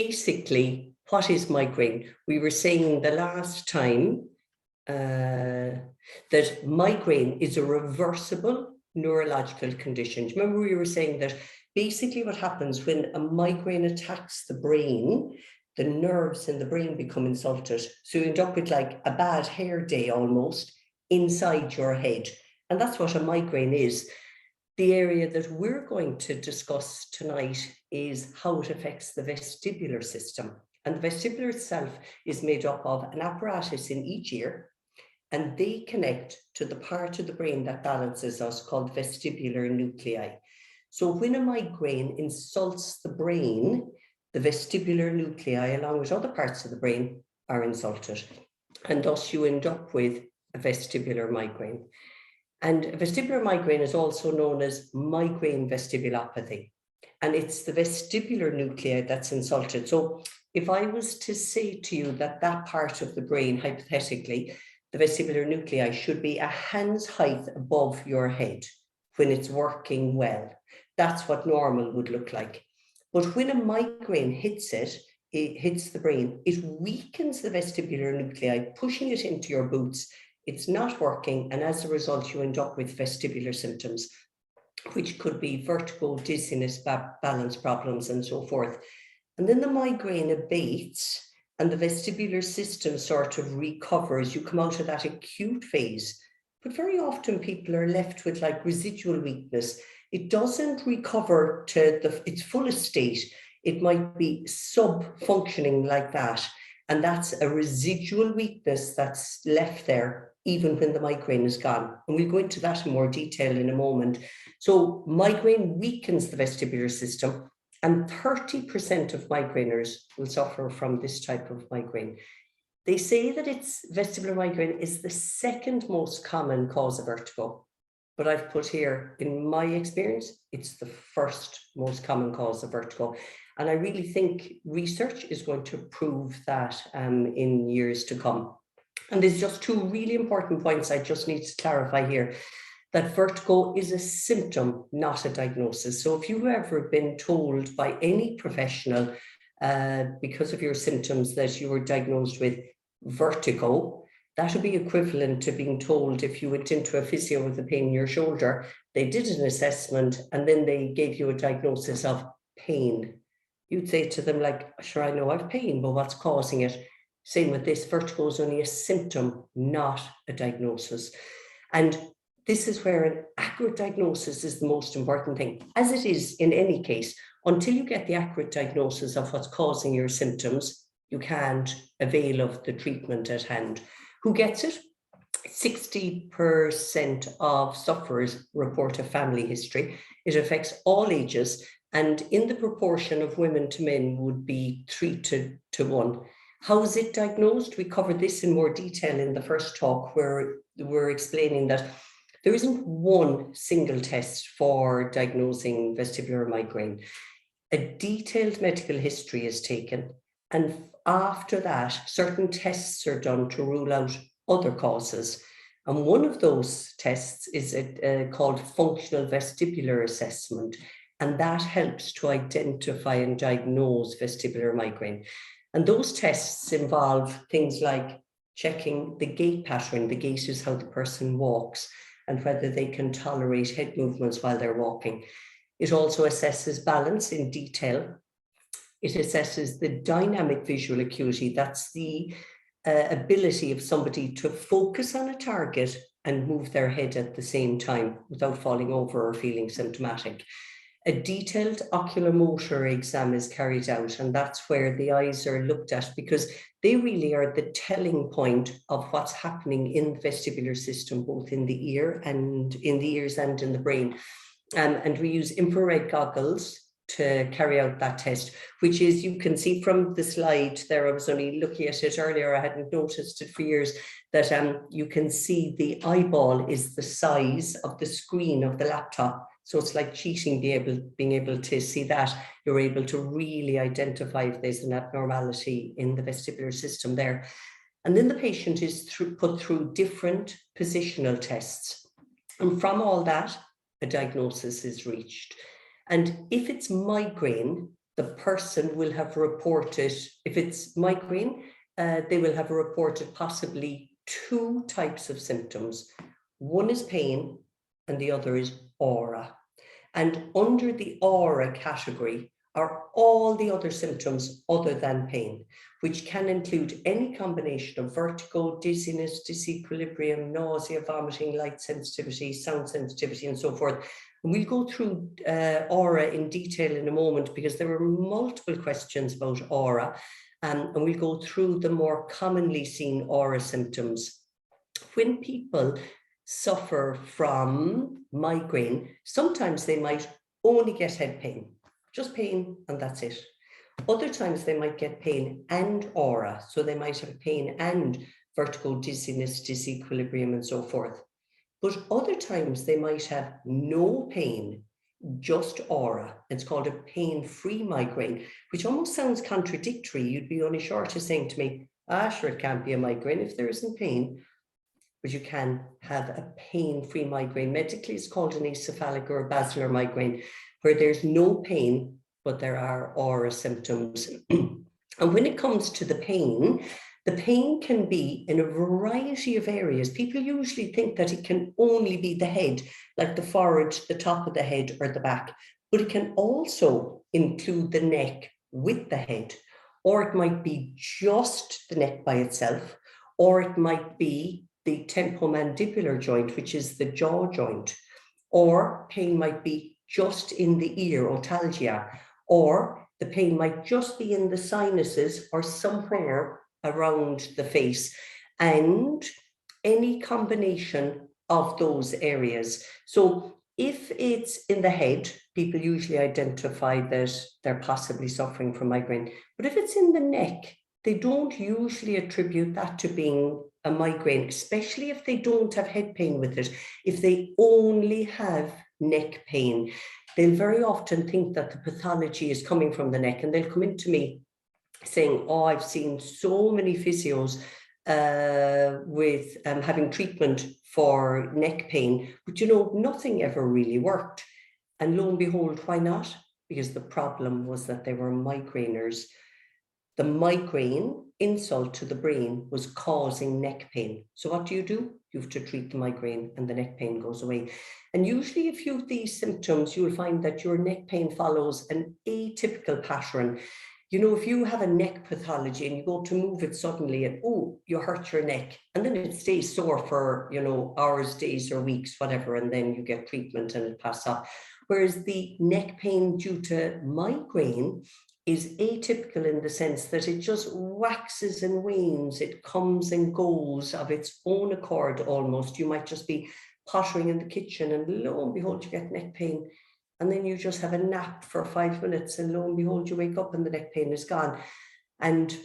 basically, what is migraine? We were saying the last time that migraine is a reversible neurological condition. Do you remember we were saying that basically what happens when a migraine attacks the brain, the nerves in the brain become insulted. So you end up with like a bad hair day almost inside your head. And that's what a migraine is. The area that we're going to discuss tonight is how it affects the vestibular system. And the vestibular itself is made up of an apparatus in each ear, and they connect to the part of the brain that balances us called vestibular nuclei. So when a migraine insults the brain, the vestibular nuclei, along with other parts of the brain, are insulted. And thus you end up with a vestibular migraine. And a vestibular migraine is also known as migraine vestibulopathy. And it's the vestibular nuclei that's insulted. So if I was to say to you that that part of the brain, hypothetically, the vestibular nuclei should be a hand's height above your head when it's working well, that's what normal would look like. But when a migraine hits it, it hits the brain, it weakens the vestibular nuclei, pushing it into your boots. It's not working, and as a result, you end up with vestibular symptoms, which could be vertigo, dizziness, balance problems, and so forth. And then the migraine abates, and the vestibular system sort of recovers. You come out of that acute phase, but very often people are left with like residual weakness. It doesn't recover to its fullest state. It might be sub-functioning like that. And that's a residual weakness that's left there, even when the migraine is gone. And we'll go into that in more detail in a moment. So migraine weakens the vestibular system, and 30% of migraineurs will suffer from this type of migraine. They say that vestibular migraine is the second most common cause of vertigo. But I've put here, in my experience, it's the first most common cause of vertigo. And I really think research is going to prove that in years to come. And there's just two really important points I just need to clarify here, that vertigo is a symptom, not a diagnosis. So if you've ever been told by any professional because of your symptoms that you were diagnosed with vertigo, that would be equivalent to being told if you went into a physio with a pain in your shoulder, they did an assessment and then they gave you a diagnosis of pain. You'd say to them like, sure, I know I've pain, but what's causing it? Same with this, vertigo is only a symptom, not a diagnosis. And this is where an accurate diagnosis is the most important thing, as it is in any case. Until you get the accurate diagnosis of what's causing your symptoms, you can't avail of the treatment at hand. Who gets it? 60% of sufferers report a family history. It affects all ages, and in the proportion of women to men would be 3 to 1. How is it diagnosed? We covered this in more detail in the first talk, where we're explaining that there isn't one single test for diagnosing vestibular migraine. A detailed medical history is taken, and after that, certain tests are done to rule out other causes. And one of those tests is called functional vestibular assessment, and that helps to identify and diagnose vestibular migraine. And those tests involve things like checking the gait pattern. The gait is how the person walks, and whether they can tolerate head movements while they're walking. It also assesses balance in detail. It assesses the dynamic visual acuity. That's the ability of somebody to focus on a target and move their head at the same time without falling over or feeling symptomatic. A detailed oculomotor exam is carried out, and that's where the eyes are looked at, because they really are the telling point of what's happening in the vestibular system, both in the ear and in the ears and in the brain. And we use infrared goggles to carry out that test, which is, you can see from the slide there, I was only looking at it earlier, I hadn't noticed it for years, that you can see the eyeball is the size of the screen of the laptop. So it's like cheating, being able to see that. You're able to really identify if there's an abnormality in the vestibular system there. And then the patient is put through different positional tests. And from all that, a diagnosis is reached. And if it's migraine, the person will have reported, if it's migraine, they will have reported possibly 2 types of symptoms. One is pain and the other is aura. And under the aura category are all the other symptoms other than pain, which can include any combination of vertigo, dizziness, disequilibrium, nausea, vomiting, light sensitivity, sound sensitivity, and so forth. And we'll go through aura in detail in a moment, because there were multiple questions about aura, and we'll go through the more commonly seen aura symptoms. When people suffer from migraine, sometimes they might only get head pain, just pain, and that's it. Other times they might get pain and aura, so they might have pain and vertigo, dizziness, disequilibrium, and so forth. But other times they might have no pain, just aura. It's called a pain-free migraine, which almost sounds contradictory. You'd be only short of saying to me, sure, it can't be a migraine if there isn't pain. But you can have a pain-free migraine. Medically, it's called an encephalic or a basilar migraine, where there's no pain, but there are aura symptoms. And when it comes to the pain can be in a variety of areas. People usually think that it can only be the head, like the forehead, the top of the head, or the back, but it can also include the neck with the head, or it might be just the neck by itself, or it might be the temporomandibular joint, which is the jaw joint, or pain might be just in the ear, otalgia, or the pain might just be in the sinuses or somewhere around the face, and any combination of those areas. So if it's in the head, people usually identify that they're possibly suffering from migraine. But if it's in the neck, they don't usually attribute that to being a migraine, especially if they don't have head pain with it. If they only have neck pain, they'll very often think that the pathology is coming from the neck, and they'll come into me saying, I've seen so many physios with having treatment for neck pain, but nothing ever really worked. And lo and behold, why not? Because the problem was that they were migraineurs. The migraine insult to the brain was causing neck pain. So what do? You have to treat the migraine, and the neck pain goes away. And usually if you have these symptoms, you will find that your neck pain follows an atypical pattern. If you have a neck pathology and you go to move it suddenly and, you hurt your neck, and then it stays sore for, hours, days, or weeks, whatever, and then you get treatment and it passes up. Whereas the neck pain due to migraine is atypical in the sense that it just waxes and wanes. It comes and goes of its own accord almost. You might just be pottering in the kitchen and lo and behold, you get neck pain. And then you just have a nap for 5 minutes and lo and behold, you wake up and the neck pain is gone. And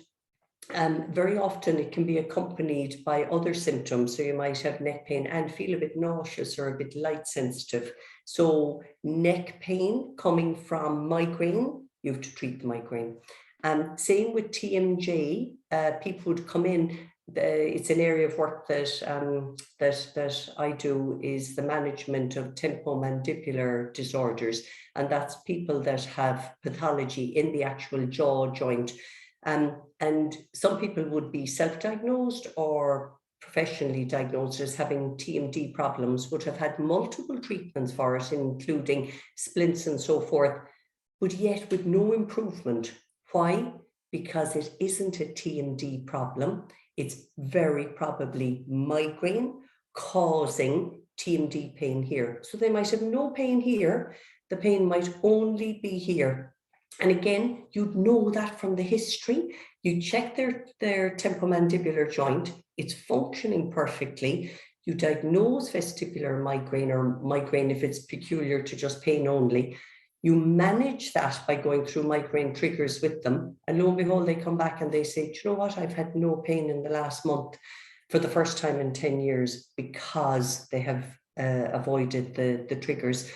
very often it can be accompanied by other symptoms. So you might have neck pain and feel a bit nauseous or a bit light sensitive. So neck pain coming from migraine, you have to treat the migraine. Same with TMJ, people would come in. It's an area of work that I do, is the management of temporomandibular disorders, and that's people that have pathology in the actual jaw joint. And some people would be self-diagnosed or professionally diagnosed as having TMD problems, would have had multiple treatments for it, including splints and so forth, but yet with no improvement. Why? Because it isn't a TMD problem. It's very probably migraine causing TMD pain here. So they might have no pain here. The pain might only be here. And again, you'd know that from the history. You check their temporomandibular joint. It's functioning perfectly. You diagnose vestibular migraine, or migraine if it's peculiar to just pain only. You manage that by going through migraine triggers with them. And lo and behold, they come back and they say, do you know what? I've had no pain in the last month for the first time in 10 years because they have avoided the triggers.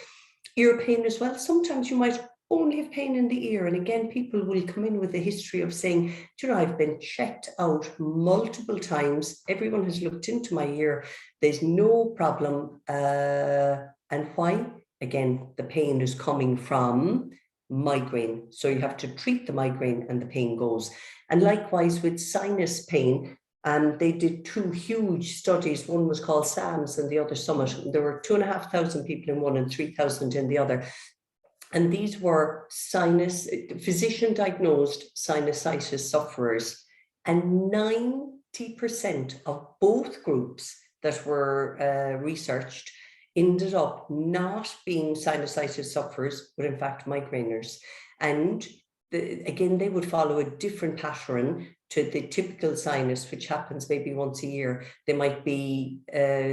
Ear pain as well. Sometimes you might only have pain in the ear. And again, people will come in with a history of saying, do you know, I've been checked out multiple times. Everyone has looked into my ear. There's no problem. And why? Again, the pain is coming from migraine. So you have to treat the migraine and the pain goes. And likewise with sinus pain, they did 2 huge studies. One was called SAMS and the other Summit. There were 2,500 people in one and 3,000 in the other. And these were physician diagnosed sinusitis sufferers. And 90% of both groups that were researched ended up not being sinusitis sufferers, but in fact migraineurs. And again, they would follow a different pattern to the typical sinus, which happens maybe once a year. They might be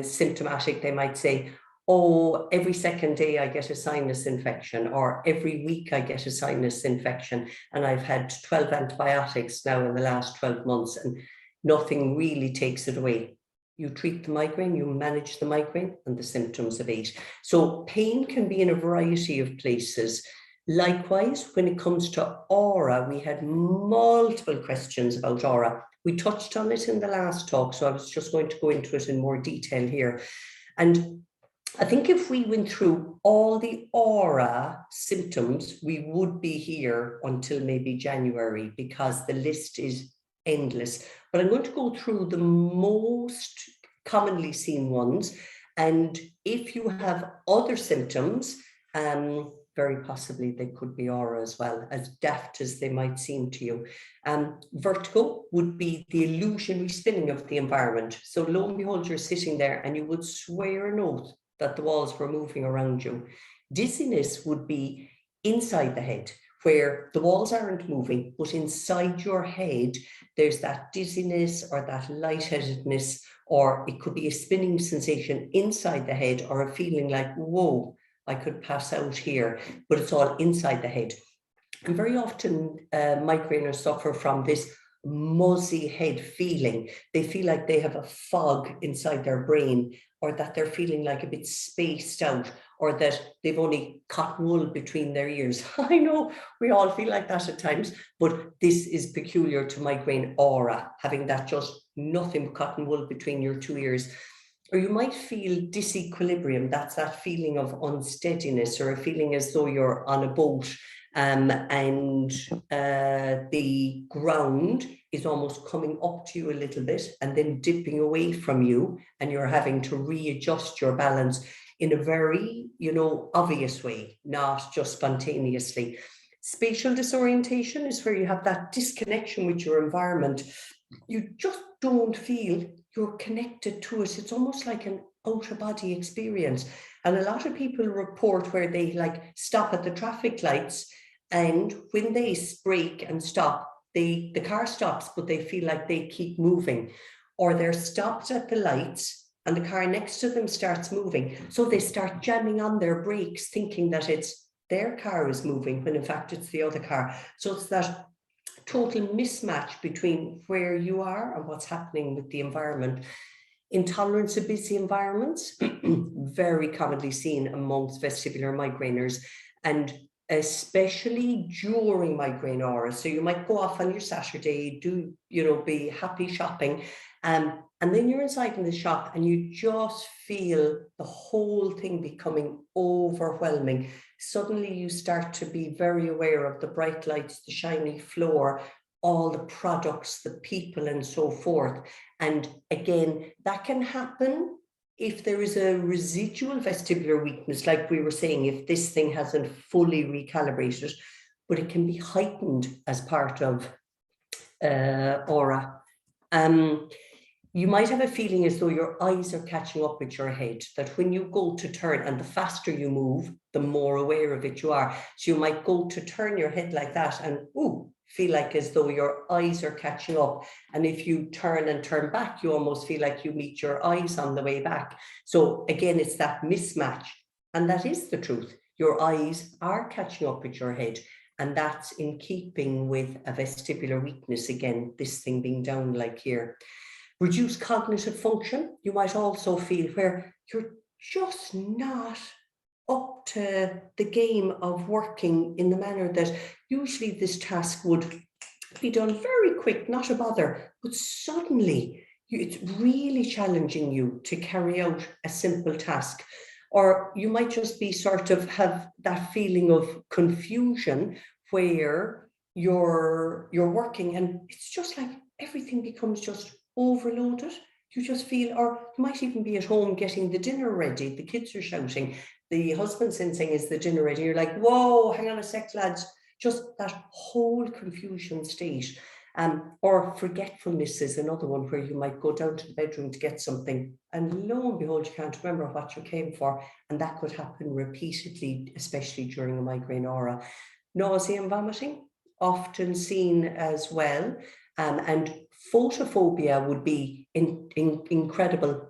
symptomatic. They might say, oh, every second day I get a sinus infection, or every week I get a sinus infection, and I've had 12 antibiotics now in the last 12 months, and nothing really takes it away. You treat the migraine, you manage the migraine, and the symptoms abate. So pain can be in a variety of places. Likewise, when it comes to aura, we had multiple questions about aura. We touched on it in the last talk, so I was just going to go into it in more detail here. And I think if we went through all the aura symptoms, we would be here until maybe January, because the list is endless. But I'm going to go through the most commonly seen ones. And if you have other symptoms, very possibly they could be aura as well, as daft as they might seem to you. Vertigo would be the illusionary spinning of the environment. So lo and behold, you're sitting there and you would swear an oath that the walls were moving around you. Dizziness would be inside the head, where the walls aren't moving, but inside your head, there's that dizziness or that lightheadedness, or it could be a spinning sensation inside the head, or a feeling like, whoa, I could pass out here, but it's all inside the head. And very often migraineurs suffer from this muzzy head feeling. They feel like they have a fog inside their brain, or that they're feeling like a bit spaced out, or that they've only cotton wool between their ears. I know we all feel like that at times, but this is peculiar to migraine aura, having that just nothing but cotton wool between your 2 ears. Or you might feel disequilibrium. That's that feeling of unsteadiness, or a feeling as though you're on a boat and the ground is almost coming up to you a little bit and then dipping away from you, and you're having to readjust your balance in a very, obvious way, not just spontaneously. Spatial disorientation is where you have that disconnection with your environment. You just don't feel you're connected to it. It's almost like an out-of-body experience. And a lot of people report where they stop at the traffic lights, and when they brake and stop, the car stops, but they feel like they keep moving. Or they're stopped at the lights and the car next to them starts moving. So they start jamming on their brakes, thinking that it's their car is moving, when in fact it's the other car. So it's that total mismatch between where you are and what's happening with the environment. Intolerance to busy environments, very commonly seen amongst vestibular migraineurs, and especially during migraine aura. So you might go off on your Saturday, be happy shopping, and then you're inside in the shop and you just feel the whole thing becoming overwhelming. Suddenly you start to be very aware of the bright lights, the shiny floor, all the products, the people, and so forth. And again, that can happen if there is a residual vestibular weakness, like we were saying, if this thing hasn't fully recalibrated, but it can be heightened as part of aura. You might have a feeling as though your eyes are catching up with your head, that when you go to turn, and the faster you move, the more aware of it you are. So you might go to turn your head like that and feel like as though your eyes are catching up. And if you turn and turn back, you almost feel like you meet your eyes on the way back. So again, it's that mismatch. And that is the truth. Your eyes are catching up with your head. And that's in keeping with a vestibular weakness. Again, this thing being down like here. Reduced cognitive function, you might also feel where you're just not up to the game of working in the manner that usually this task would be done very quick, not a bother, but suddenly it's really challenging you to carry out a simple task. Or you might just be sort of have that feeling of confusion where you're working and it's just like everything becomes just overloaded. You just feel, or you might even be at home getting the dinner ready. The kids are shouting. The husband's saying, is the dinner ready? You're like, whoa, hang on a sec, lads. Just that whole confusion state. Or forgetfulness is another one where you might go down to the bedroom to get something and lo and behold, you can't remember what you came for. And that could happen repeatedly, especially during a migraine aura. Nausea and vomiting, often seen as well. And photophobia would be incredible.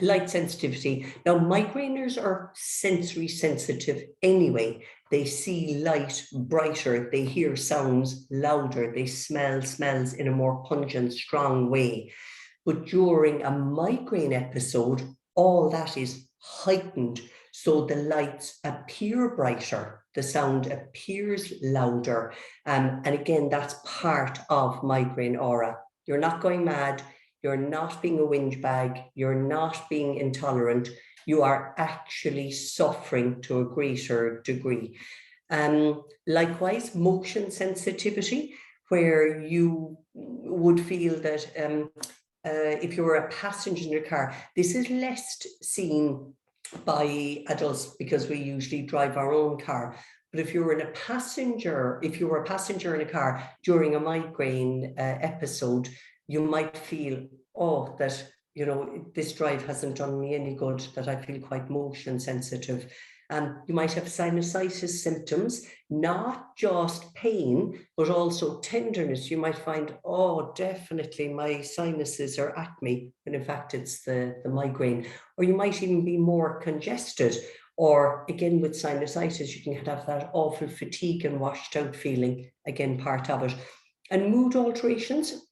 Light sensitivity. Now, migraineurs are sensory sensitive anyway. They see light brighter, they hear sounds louder, they smell smells in a more pungent, strong way. But during a migraine episode, all that is heightened. So the lights appear brighter, the sound appears louder. And again, that's part of migraine aura. You're not going mad. You're not being a whinge bag. You're not being intolerant. You are actually suffering to a greater degree. Likewise, motion sensitivity, where you would feel that if you were a passenger in your car, this is less seen by adults because we usually drive our own car. But if you were a passenger in a car during a migraine episode, you might feel, oh, that, you know, this drive hasn't done me any good, that I feel quite motion sensitive. You might have sinusitis symptoms, not just pain, but also tenderness. You might find, oh, definitely my sinuses are at me, when in fact it's the migraine. Or you might even be more congested. Or again, with sinusitis, you can have that awful fatigue and washed out feeling, again, part of it. And mood alterations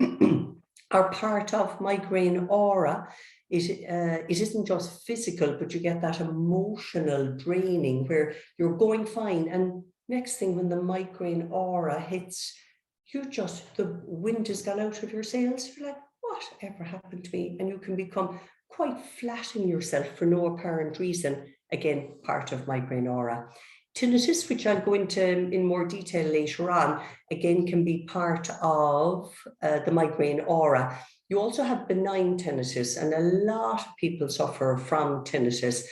are part of migraine aura. It isn't just physical, but you get that emotional draining where you're going fine. And next thing, when the migraine aura hits, the wind has gone out of your sails. You're like, whatever happened to me? And you can become quite flat in yourself for no apparent reason. Again, part of migraine aura. Tinnitus, which I'll go into in more detail later on, again, can be part of the migraine aura. You also have benign tinnitus, and a lot of people suffer from tinnitus.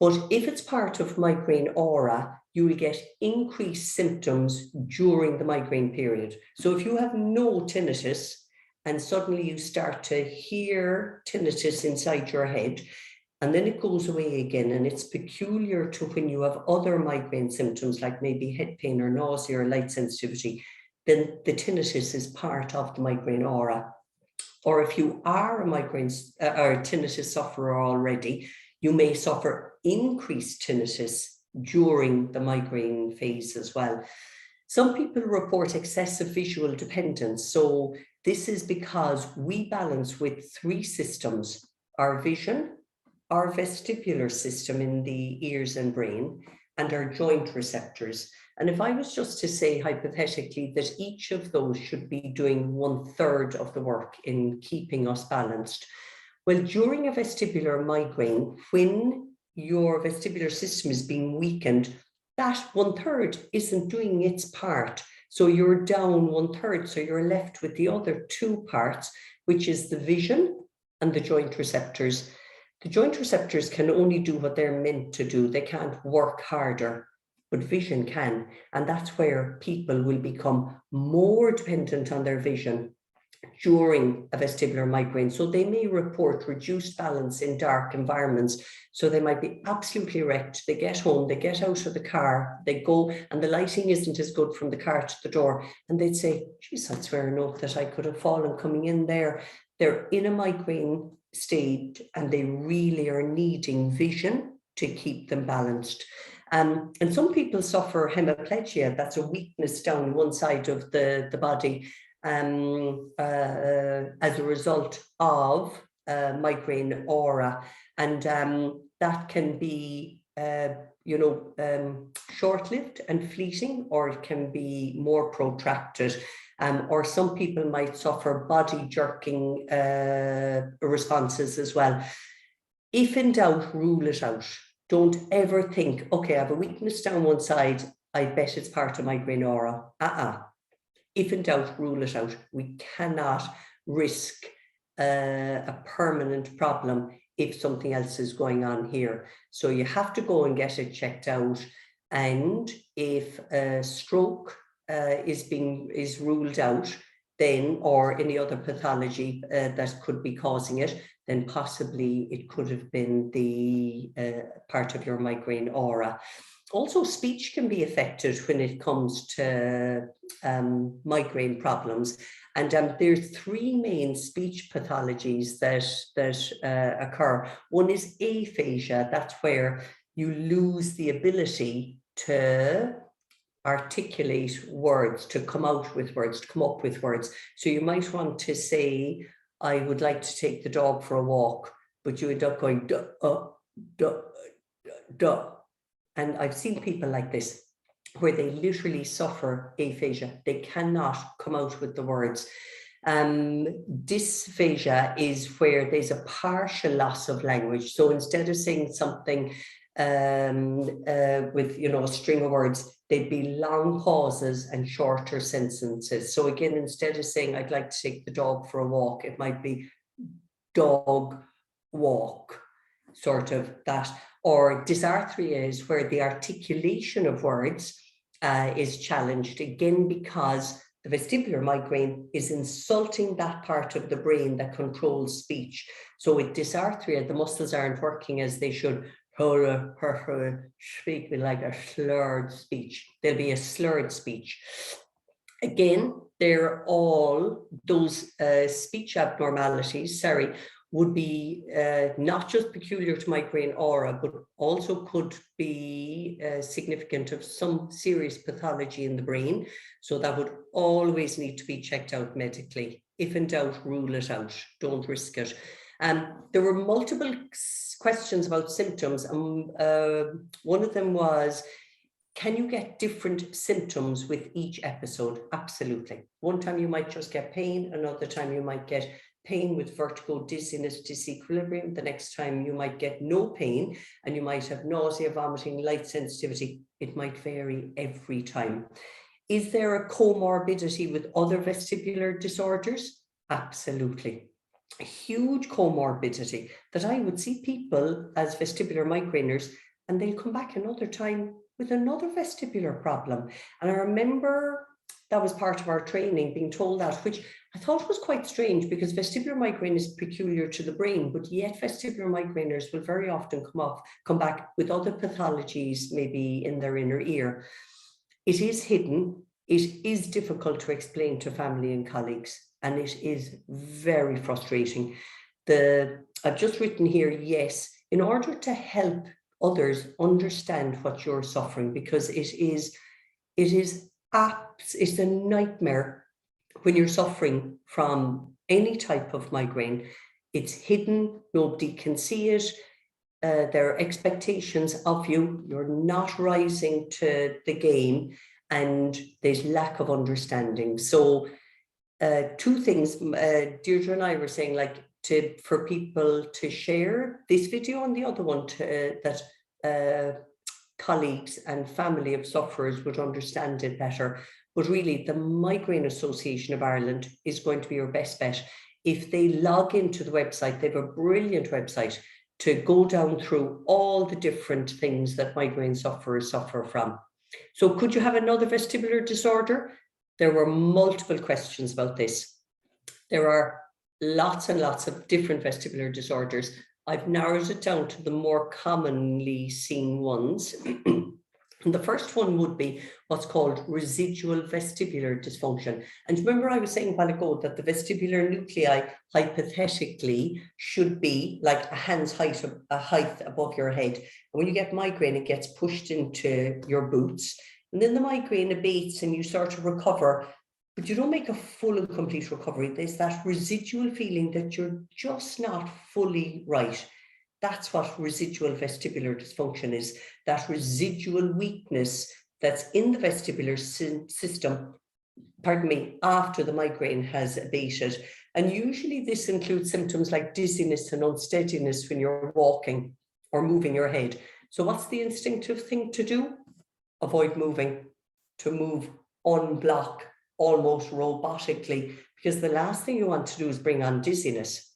But if it's part of migraine aura, you will get increased symptoms during the migraine period. So if you have no tinnitus and suddenly you start to hear tinnitus inside your head, and then it goes away again, and it's peculiar to when you have other migraine symptoms, like maybe head pain or nausea or light sensitivity, then the tinnitus is part of the migraine aura. Or if you are a migraine or tinnitus sufferer already, you may suffer increased tinnitus during the migraine phase as well. Some people report excessive visual dependence. So this is because we balance with three systems: our vision, our vestibular system in the ears and brain, and our joint receptors. And if I was just to say hypothetically that each of those should be doing 1/3 of the work in keeping us balanced, well, during a vestibular migraine, when your vestibular system is being weakened, that 1/3 isn't doing its part. So you're down 1/3, so you're left with the other two parts, which is the vision and the joint receptors. The joint receptors can only do what they're meant to do. They can't work harder, but vision can. And that's where people will become more dependent on their vision during a vestibular migraine. So they may report reduced balance in dark environments. So they might be absolutely wrecked. They get home, they get out of the car, they go, and the lighting isn't as good from the car to the door. And they'd say, geez, I'd swear enough that I could have fallen coming in there. They're in a migraine state and they really are needing vision to keep them balanced. And some people suffer hemiplegia. That's a weakness down one side of the body as a result of migraine aura. And that can be, short-lived and fleeting, or it can be more protracted. Or some people might suffer body jerking responses as well. If in doubt, rule it out. Don't ever think, okay, I have a weakness down one side, I bet it's part of migraine aura. If in doubt, rule it out. We cannot risk a permanent problem if something else is going on here. So you have to go and get it checked out. And if a stroke is ruled out, then, or any other pathology that could be causing it, then possibly it could have been the part of your migraine aura. Also, speech can be affected when it comes to migraine problems. And there are three main speech pathologies that occur. One is aphasia. That's where you lose the ability to articulate words, to come out with words, to come up with words. So you might want to say, I would like to take the dog for a walk, but you end up going, duh, duh, duh. And I've seen people like this, where they literally suffer aphasia. They cannot come out with the words. Dysphagia is where there's a partial loss of language. So instead of saying something with, a string of words, they'd be long pauses and shorter sentences. So again, instead of saying, I'd like to take the dog for a walk, it might be dog walk, sort of that. Or dysarthria is where the articulation of words is challenged, again, because the vestibular migraine is insulting that part of the brain that controls speech. So with dysarthria, the muscles aren't working as they should. Speak with like a slurred speech. There'll be a slurred speech. Again, they're all those speech abnormalities, would be not just peculiar to migraine aura, but also could be significant of some serious pathology in the brain. So that would always need to be checked out medically. If in doubt, rule it out. Don't risk it. There were multiple questions about symptoms. One of them was, can you get different symptoms with each episode? Absolutely. One time you might just get pain, another time you might get pain with vertigo, dizziness, disequilibrium. The next time you might get no pain and you might have nausea, vomiting, light sensitivity. It might vary every time. Is there a comorbidity with other vestibular disorders? Absolutely. A huge comorbidity that I would see people as vestibular migraineurs and they'll come back another time with another vestibular problem. And I remember that was part of our training, being told that, which I thought was quite strange, because vestibular migraine is peculiar to the brain, but yet vestibular migraineurs will very often come back with other pathologies, maybe in their inner ear. It is hidden. It is difficult to explain to family and colleagues, and it is very frustrating. I've just written here, yes, in order to help others understand what you're suffering, because it's a nightmare when you're suffering from any type of migraine. It's hidden, nobody can see it. There are expectations of you, you're not rising to the game, and there's lack of understanding. So two things, Deirdre and I were saying, for people to share this video, and the other one that colleagues and family of sufferers would understand it better. But really, the Migraine Association of Ireland is going to be your best bet. If they log into the website, they have a brilliant website to go down through all the different things that migraine sufferers suffer from. So could you have another vestibular disorder? There were multiple questions about this. There are lots and lots of different vestibular disorders. I've narrowed it down to the more commonly seen ones. And the first one would be what's called residual vestibular dysfunction. And remember, I was saying a while ago that the vestibular nuclei hypothetically should be like a hand's height above your head. And when you get migraine, it gets pushed into your boots. And then the migraine abates and you start to recover, but you don't make a full and complete recovery. There's that residual feeling that you're just not fully right. That's what residual vestibular dysfunction is, that residual weakness that's in the vestibular system, after the migraine has abated. And usually this includes symptoms like dizziness and unsteadiness when you're walking or moving your head. So what's the instinctive thing to do? Avoid moving, to move, unblock almost robotically, because the last thing you want to do is bring on dizziness.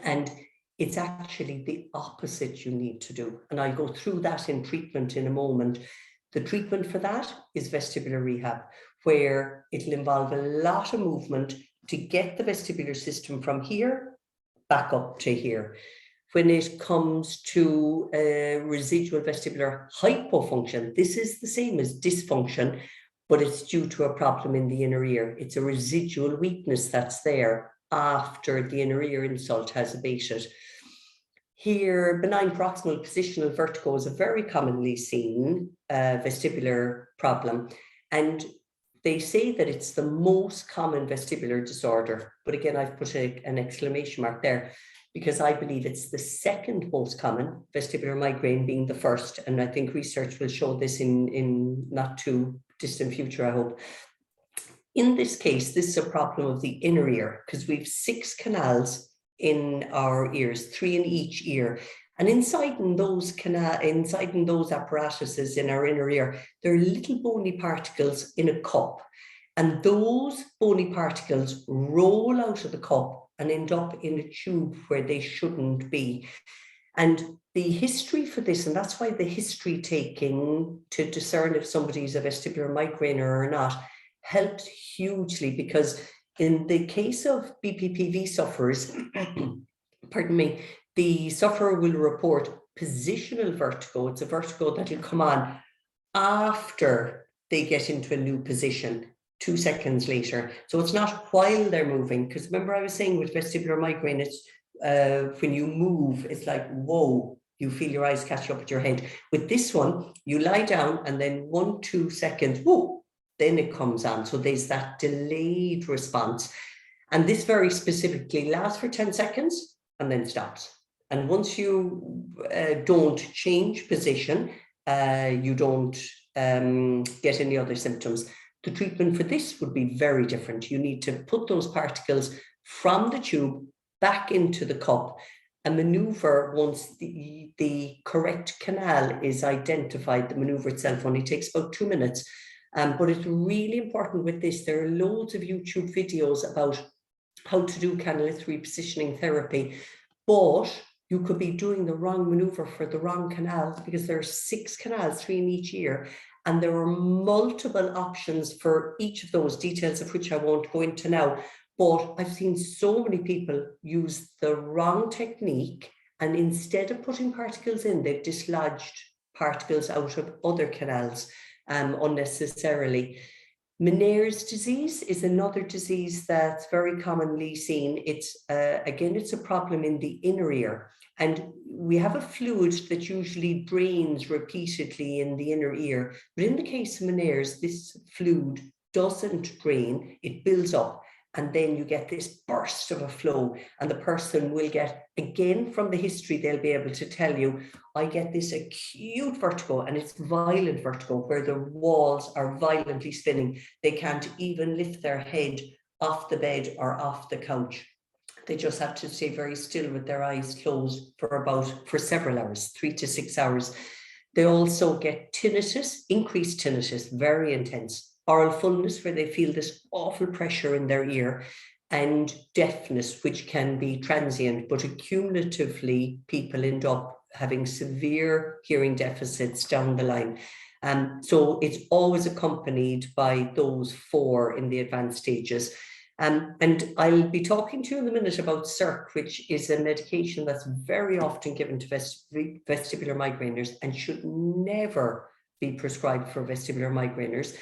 And it's actually the opposite you need to do. And I'll go through that in treatment in a moment. The treatment for that is vestibular rehab, where it'll involve a lot of movement to get the vestibular system from here back up to here. When it comes to residual vestibular hypofunction, this is the same as dysfunction, but it's due to a problem in the inner ear. It's a residual weakness that's there after the inner ear insult has abated. Here, benign proximal positional vertigo is a very commonly seen vestibular problem, and they say that it's the most common vestibular disorder. But again, I've put an exclamation mark there, because I believe it's the second most common, vestibular migraine being the first. And I think research will show this in not too distant future, I hope. In this case, this is a problem of the inner ear, because we have 6 canals in our ears, 3 in each ear. And inside in those apparatuses in our inner ear, there are little bony particles in a cup. And those bony particles roll out of the cup and end up in a tube where they shouldn't be. And the history for this, and that's why the history taking to discern if somebody's a vestibular migrainer or not, helps hugely, because in the case of BPPV sufferers, pardon me, the sufferer will report positional vertigo. It's a vertigo that will come on after they get into a new position, 2 seconds later. So it's not while they're moving, because remember I was saying with vestibular migraine, it's when you move, it's like, whoa, you feel your eyes catch up with your head. With this one, you lie down and then 1-2 seconds, whoa, then it comes on. So there's that delayed response. And this very specifically lasts for 10 seconds and then stops. And once you don't change position, you don't get any other symptoms. The treatment for this would be very different. You need to put those particles from the tube back into the cup. A maneuver, once the correct canal is identified, the maneuver itself only takes about 2 minutes. But it's really important with this. There are loads of YouTube videos about how to do canalith repositioning therapy, but you could be doing the wrong maneuver for the wrong canals, because there are 6 canals, 3 in each ear, and there are multiple options for each of those, details of which I won't go into now. But I've seen so many people use the wrong technique, and instead of putting particles in, they've dislodged particles out of other canals unnecessarily. Meniere's disease is another disease that's very commonly seen. It's again, it's a problem in the inner ear, and we have a fluid that usually drains repeatedly in the inner ear. But in the case of Meniere's, this fluid doesn't drain, it builds up. And then you get this burst of a flow, and the person will get, again, from the history, they'll be able to tell you, I get this acute vertigo, and it's violent vertigo where the walls are violently spinning. They can't even lift their head off the bed or off the couch. They just have to stay very still with their eyes closed for several hours, 3 to 6 hours. They also get tinnitus, increased tinnitus, very intense. Oral fullness, where they feel this awful pressure in their ear, and deafness, which can be transient, but accumulatively people end up having severe hearing deficits down the line. So it's always accompanied by those 4 in the advanced stages. And I'll be talking to you in a minute about CERC, which is a medication that's very often given to vestibular migraineurs and should never be prescribed for vestibular migraineurs.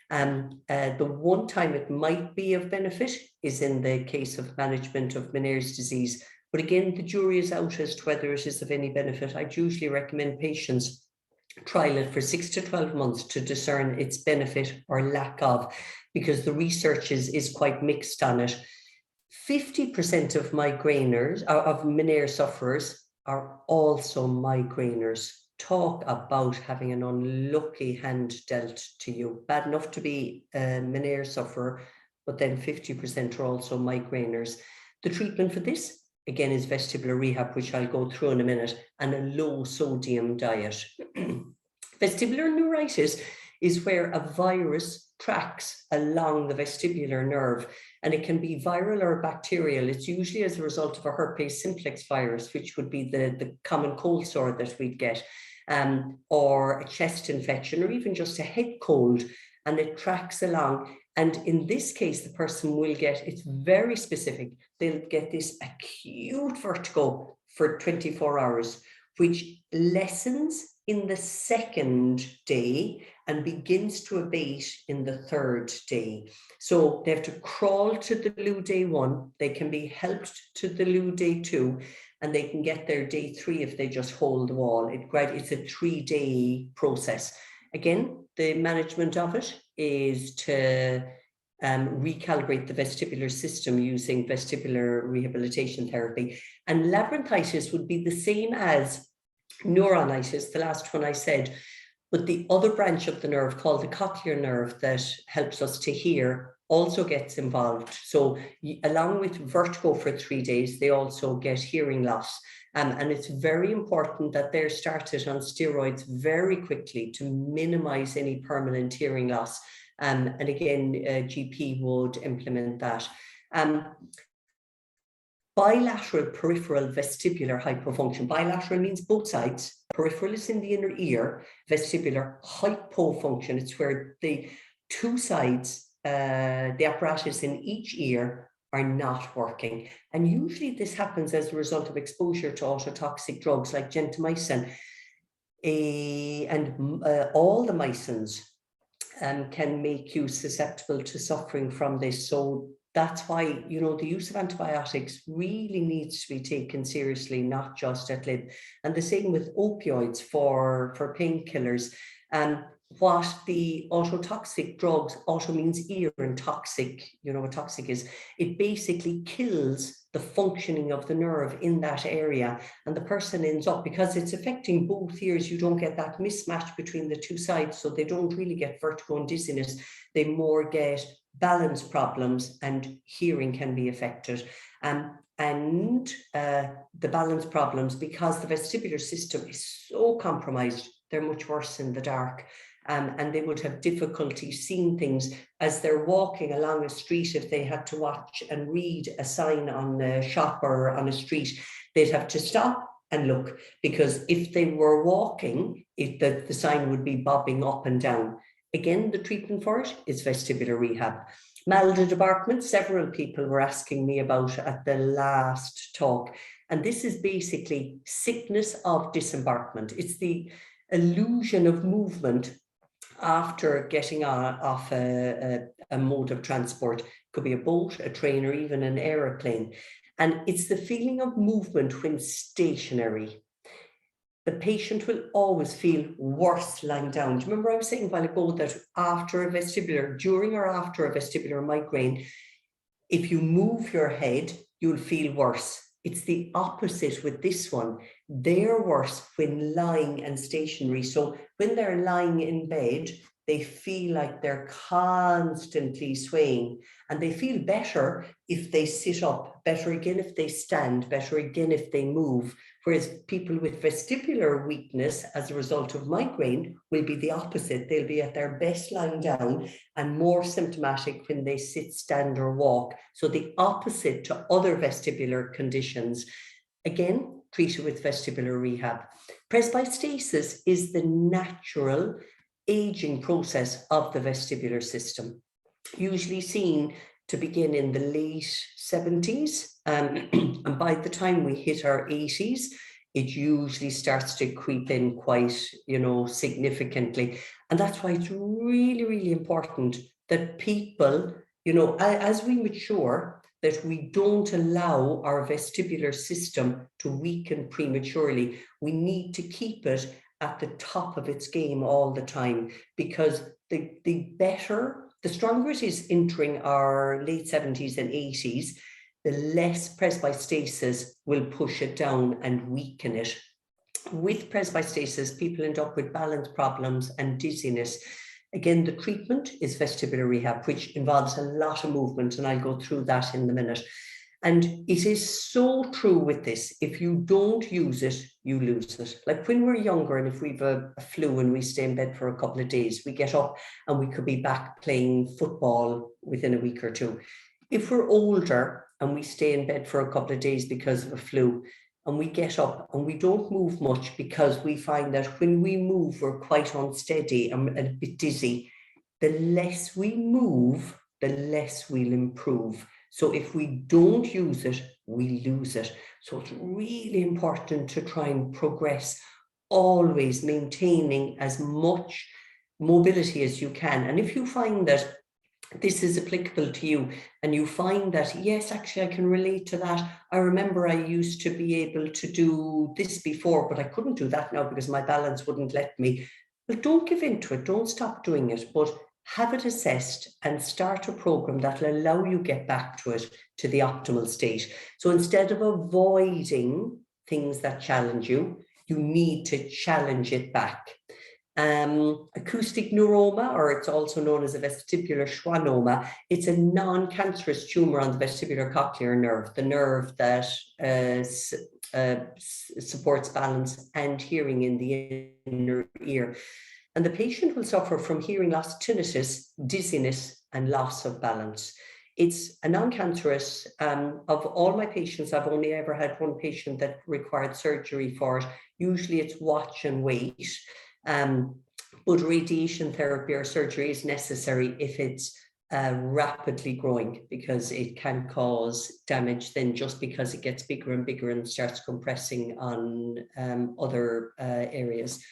The one time it might be of benefit is in the case of management of Meniere's disease. But again, the jury is out as to whether it is of any benefit. I'd usually recommend patients trial it for 6 to 12 months to discern its benefit or lack of, because the research is quite mixed on it. 50% of migraineurs, of Meniere sufferers, are also migraineurs. Talk about having an unlucky hand dealt to you. Bad enough to be a Meniere sufferer, but then 50% are also migraineurs. The treatment for this again, is vestibular rehab, which I'll go through in a minute, and a low sodium diet. Vestibular neuritis is where a virus tracks along the vestibular nerve, and it can be viral or bacterial. It's usually as a result of a herpes simplex virus, which would be the common cold sore that we'd get, or a chest infection, or even just a head cold, and it tracks along. And in this case, the person will get, it's very specific, they'll get this acute vertigo for 24 hours, which lessens in the second day and begins to abate in the third day. So they have to crawl to the loo day 1, they can be helped to the loo day 2, and they can get their day 3 if they just hold the wall. It's a 3-day process. Again, the management of it is to recalibrate the vestibular system using vestibular rehabilitation therapy. And labyrinthitis would be the same as neuronitis, the last one I said, but the other branch of the nerve called the cochlear nerve that helps us to hear also gets involved. So along with vertigo for 3 days, they also get hearing loss. And it's very important that they're started on steroids very quickly to minimize any permanent hearing loss. And again, GP would implement that. Bilateral peripheral vestibular hypofunction. Bilateral means both sides. Peripheral is in the inner ear. Vestibular hypofunction. It's where the 2 sides, the apparatus in each ear, are not working. And usually this happens as a result of exposure to ototoxic drugs like gentamicin. And all the mycins can make you susceptible to suffering from this. So that's why, you know, the use of antibiotics really needs to be taken seriously, not just at lib. And the same with opioids for painkillers. What the ototoxic drugs, auto means ear and toxic, you know what toxic is, it basically kills the functioning of the nerve in that area, and the person ends up, because it's affecting both ears, you don't get that mismatch between the 2 sides, so they don't really get vertigo and dizziness, they more get balance problems, and hearing can be affected. And the balance problems, because the vestibular system is so compromised, they're much worse in the dark. And they would have difficulty seeing things as they're walking along a street. If they had to watch and read a sign on a shop or on a street, they'd have to stop and look, because if they were walking, the sign would be bobbing up and down. Again, the treatment for it is vestibular rehab. Maldebarkment, several people were asking me about at the last talk, and this is basically sickness of disembarkment. It's the illusion of movement after getting off a mode of transport. It could be a boat, a train, or even an aeroplane. And it's the feeling of movement when stationary. The patient will always feel worse lying down. Do you remember I was saying a while ago that during or after a vestibular migraine, if you move your head, you'll feel worse. It's the opposite with this one. They're worse when lying and stationary. So when they're lying in bed, they feel like they're constantly swaying, and they feel better if they sit up, better again if they stand, better again if they move. Whereas people with vestibular weakness as a result of migraine will be the opposite. They'll be at their best lying down and more symptomatic when they sit, stand, or walk. So the opposite to other vestibular conditions. Again, treated with vestibular rehab. Presbystasis is the natural aging process of the vestibular system, usually seen to begin in the late 70s. And by the time we hit our 80s, it usually starts to creep in quite, significantly. And that's why it's really, really important that people, as we mature, that we don't allow our vestibular system to weaken prematurely. We need to keep it at the top of its game all the time, because the stronger it is entering our late 70s and 80s, the less presbystasis will push it down and weaken it. With presbystasis, people end up with balance problems and dizziness. Again, the treatment is vestibular rehab, which involves a lot of movement, and I'll go through that in a minute. And it is so true with this. If you don't use it, you lose it. Like when we're younger and if we've a flu and we stay in bed for a couple of days, we get up and we could be back playing football within a week or two. If we're older and we stay in bed for a couple of days because of a flu, and we get up and we don't move much because we find that when we move, we're quite unsteady and a bit dizzy. The less we move, the less we'll improve. So if we don't use it, we lose it. So it's really important to try and progress, always maintaining as much mobility as you can. And if you find that this is applicable to you and you find that, yes, actually I can relate to that. I remember I used to be able to do this before, but I couldn't do that now because my balance wouldn't let me. Well, don't give in to it. Don't stop doing it, but have it assessed and start a program that will allow you get back to it, to the optimal state. So instead of avoiding things that challenge you, you need to challenge it back. Acoustic neuroma, or it's also known as a vestibular schwannoma, it's a non-cancerous tumor on the vestibular cochlear nerve, the nerve that supports balance and hearing in the inner ear. And the patient will suffer from hearing loss, tinnitus, dizziness, and loss of balance. It's a non-cancerous. Of all my patients, I've only ever had one patient that required surgery for it. Usually it's watch and wait. But radiation therapy or surgery is necessary if it's rapidly growing, because it can cause damage then just because it gets bigger and bigger and starts compressing on other areas.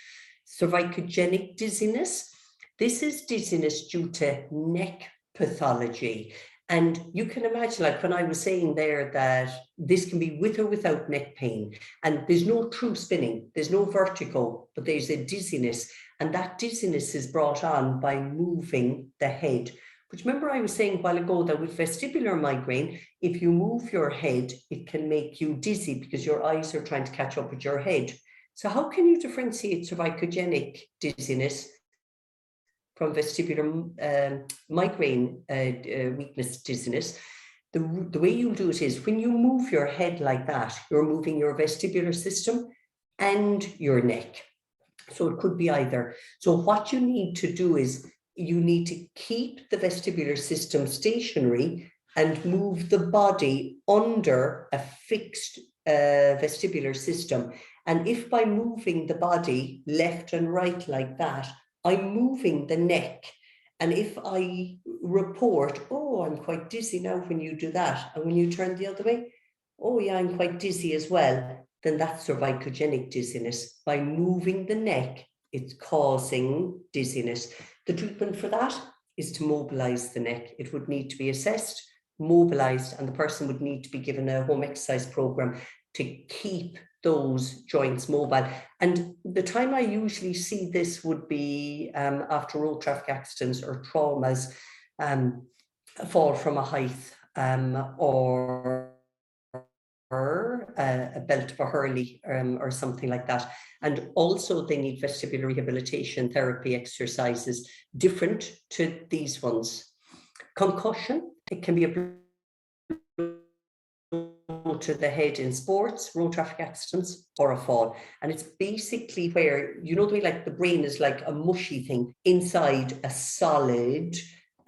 Cervicogenic dizziness. This is dizziness due to neck pathology. And you can imagine, like when I was saying there, that this can be with or without neck pain. And there's no true spinning, there's no vertigo, but there's a dizziness. And that dizziness is brought on by moving the head. But remember I was saying a while ago that with vestibular migraine, if you move your head, it can make you dizzy because your eyes are trying to catch up with your head. So how can you differentiate cervicogenic dizziness from vestibular migraine weakness dizziness? The way you do it is when you move your head like that, you're moving your vestibular system and your neck. So it could be either. So what you need to do is you need to keep the vestibular system stationary and move the body under a fixed vestibular system. And if by moving the body left and right like that, I'm moving the neck. And if I report, oh, I'm quite dizzy now when you do that. And when you turn the other way, oh yeah, I'm quite dizzy as well. Then that's cervicogenic dizziness. By moving the neck, it's causing dizziness. The treatment for that is to mobilize the neck. It would need to be assessed, mobilized, and the person would need to be given a home exercise program to keep those joints mobile. And the time I usually see this would be after road traffic accidents or traumas, a fall from a height, or a belt of a hurley or something like that. And also they need vestibular rehabilitation therapy exercises different to these ones. Concussion, it can be a blow to the head in sports, road traffic accidents, or a fall. And it's basically where, you know, the way like the brain is like a mushy thing inside a solid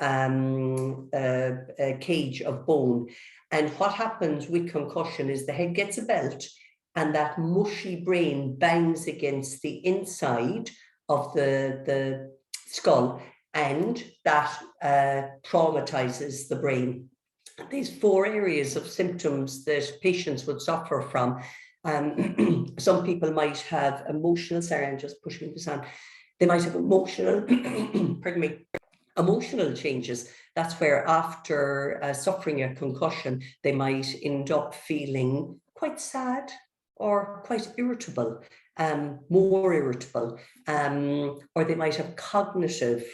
a cage of bone. And what happens with concussion is the head gets a belt and that mushy brain bangs against the inside of the skull, and that traumatizes the brain. These 4 areas of symptoms that patients would suffer from. Some people might have emotional, sorry, I'm just pushing this on. They might have emotional, pardon me, emotional changes. That's where after suffering a concussion, they might end up feeling quite sad or quite irritable, more irritable, or they might have cognitive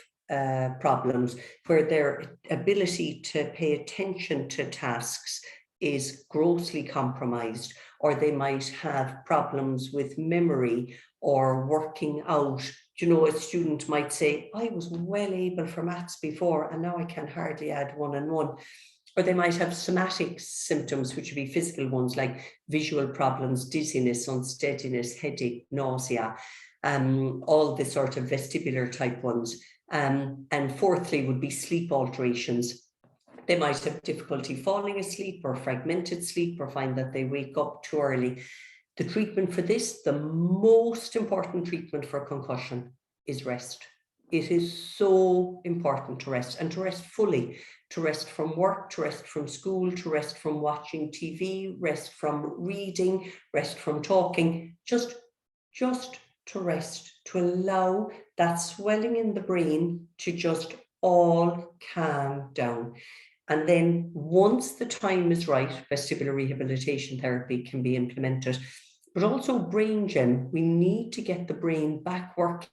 problems where their ability to pay attention to tasks is grossly compromised, or they might have problems with memory or working out. You know, a student might say, I was well able for maths before and now I can hardly add 1 and 1. or they might have somatic symptoms, which would be physical ones like visual problems, dizziness, unsteadiness, headache, nausea, all the sort of vestibular type ones. And fourthly would be sleep alterations. They might have difficulty falling asleep or fragmented sleep, or find that they wake up too early. The treatment for this, the most important treatment for concussion, is rest. It is so important to rest, and to rest fully, to rest from work, to rest from school, to rest from watching TV, rest from reading, rest from talking, just to rest, to allow that swelling in the brain to just all calm down. And then once the time is right, vestibular rehabilitation therapy can be implemented. But also brain gem, we need to get the brain back working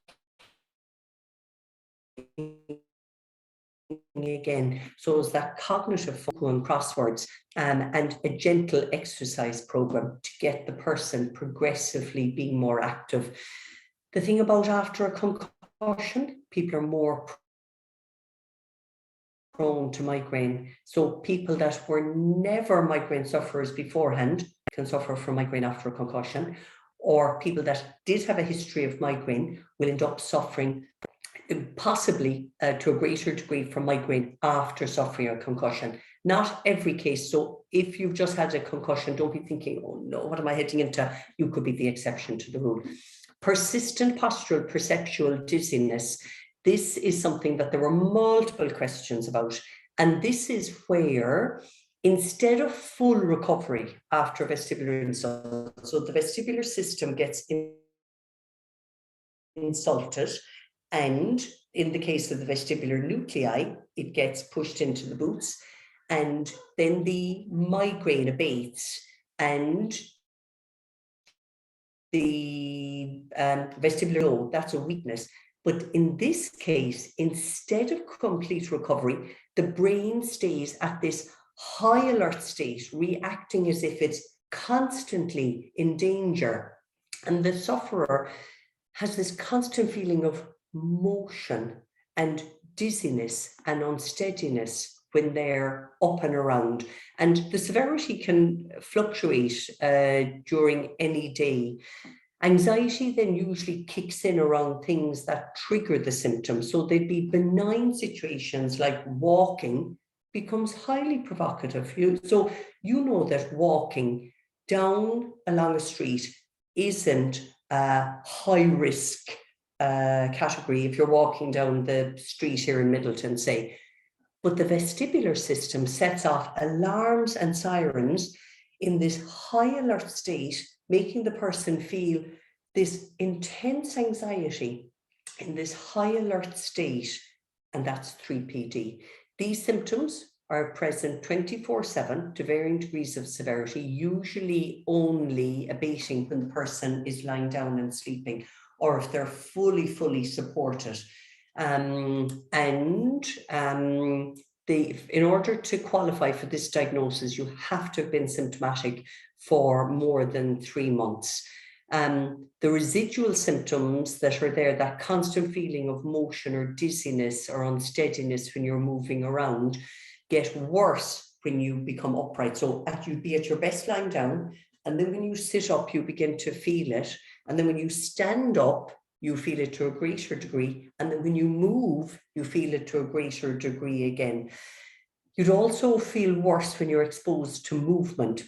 again. So it's that cognitive focus on crosswords, and a gentle exercise program to get the person progressively being more active. The thing about after a concussion, people are more prone to migraine. So people that were never migraine sufferers beforehand can suffer from migraine after a concussion, or people that did have a history of migraine will end up suffering possibly to a greater degree from migraine after suffering a concussion. Not every case. So if you've just had a concussion, don't be thinking, oh no, what am I heading into? You could be the exception to the rule. Persistent postural perceptual dizziness. This is something that there were multiple questions about. And this is where, instead of full recovery after vestibular insult, so the vestibular system gets insulted, and in the case of the vestibular nuclei, it gets pushed into the boots, and then the migraine abates, and the vestibular low, that's a weakness. But in this case, instead of complete recovery, the brain stays at this high alert state, reacting as if it's constantly in danger. And the sufferer has this constant feeling of motion and dizziness and unsteadiness when they're up and around. And the severity can fluctuate during any day. Anxiety then usually kicks in around things that trigger the symptoms. So they'd be benign situations like walking becomes highly provocative. So you know that walking down along a street isn't a high risk category if you're walking down the street here in Middleton, say. But the vestibular system sets off alarms and sirens in this high alert state, making the person feel this intense anxiety in this high alert state, and that's 3PD. These symptoms are present 24/7 to varying degrees of severity, usually only abating when the person is lying down and sleeping, or if they're fully supported. In order to qualify for this diagnosis, you have to have been symptomatic for more than 3 months. The residual symptoms that are there, that constant feeling of motion or dizziness or unsteadiness when you're moving around, get worse when you become upright. So you'd be at your best lying down, and then when you sit up, you begin to feel it. And then when you stand up, you feel it to a greater degree. And then when you move, you feel it to a greater degree again. You'd also feel worse when you're exposed to movement,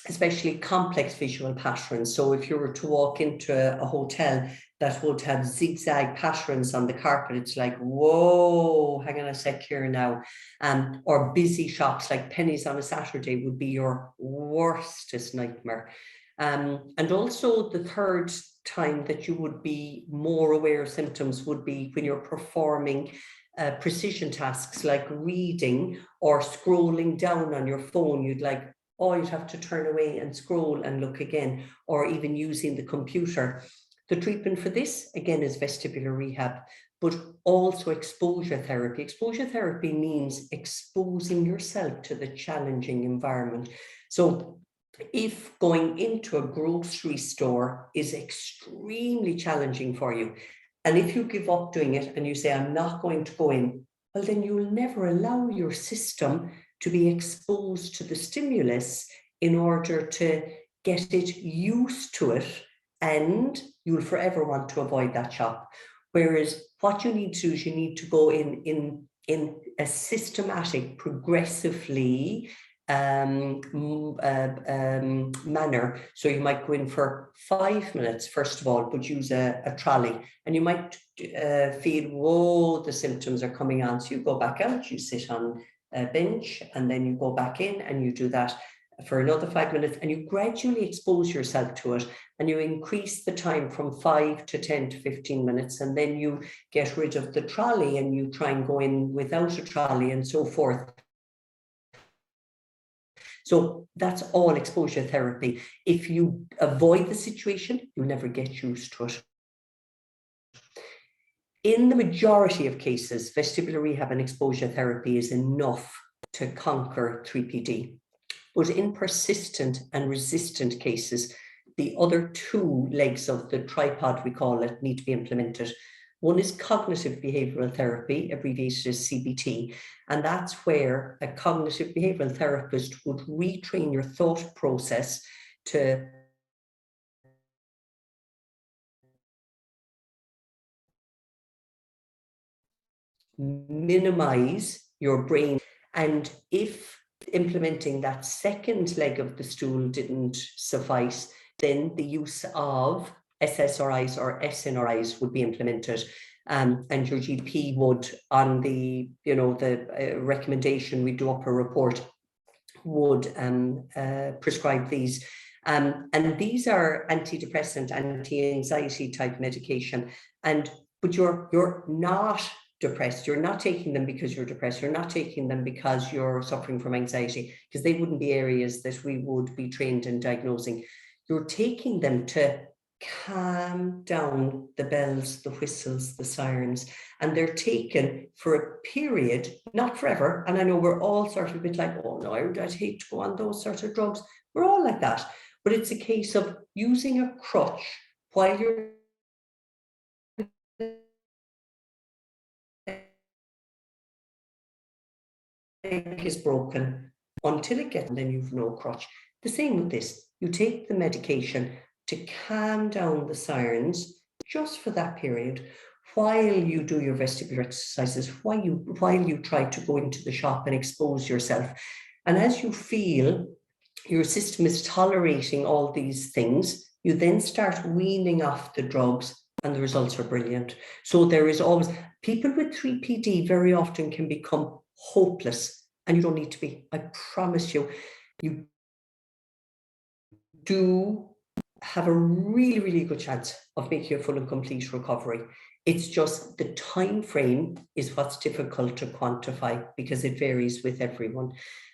especially complex visual patterns. So if you were to walk into a hotel that would have zigzag patterns on the carpet, it's like, whoa, hang on a sec here now. Or busy shops like Pennies on a Saturday would be your worstest nightmare. And also the third time that you would be more aware of symptoms would be when you're performing precision tasks like reading or scrolling down on your phone. You'd have to turn away and scroll and look again, or even using the computer. The treatment for this, again, is vestibular rehab, but also exposure therapy. Exposure therapy means exposing yourself to the challenging environment. So if going into a grocery store is extremely challenging for you, and if you give up doing it and you say, I'm not going to go in, well, then you'll never allow your system to be exposed to the stimulus in order to get it used to it, and you'll forever want to avoid that shock. Whereas what you need to do is you need to go in a systematic, progressively manner. So you might go in for 5 minutes, first of all, but use a trolley, and you might feel, whoa, the symptoms are coming on. So you go back out, you sit on a bench, and then you go back in and you do that for another 5 minutes, and you gradually expose yourself to it, and you increase the time from 5 to 10 to 15 minutes, and then you get rid of the trolley and you try and go in without a trolley and so forth. So that's all exposure therapy. If you avoid the situation, you'll never get used to it. In the majority of cases, vestibular rehab and exposure therapy is enough to conquer 3PD. But in persistent and resistant cases, the other two legs of the tripod, we call it, need to be implemented. One is cognitive behavioral therapy, abbreviated as CBT, and that's where a cognitive behavioral therapist would retrain your thought process to minimize your brain. And if implementing that second leg of the stool didn't suffice, then the use of SSRIs or SNRIs would be implemented. And your GP would, on the, the recommendation, we do up a report, would prescribe these. And these are antidepressant, anti-anxiety type medication. But you're not depressed. You're not taking them because you're depressed. You're not taking them because you're suffering from anxiety, because they wouldn't be areas that we would be trained in diagnosing. You're taking them to calm down the bells, the whistles, the sirens, and they're taken for a period, not forever. And I know we're all sort of a bit like, oh no, I'd hate to go on those sort of drugs. We're all like that. But it's a case of using a crutch while your leg is broken until it gets, and then you've no crutch. The same with this. You take the medication to calm down the sirens just for that period while you do your vestibular exercises, while you try to go into the shop and expose yourself. And as you feel your system is tolerating all these things, you then start weaning off the drugs, and the results are brilliant. So there is always, people with 3PD very often can become hopeless, and you don't need to be. I promise you, you do have a really, really good chance of making a full and complete recovery. It's just the time frame is what's difficult to quantify, because it varies with everyone.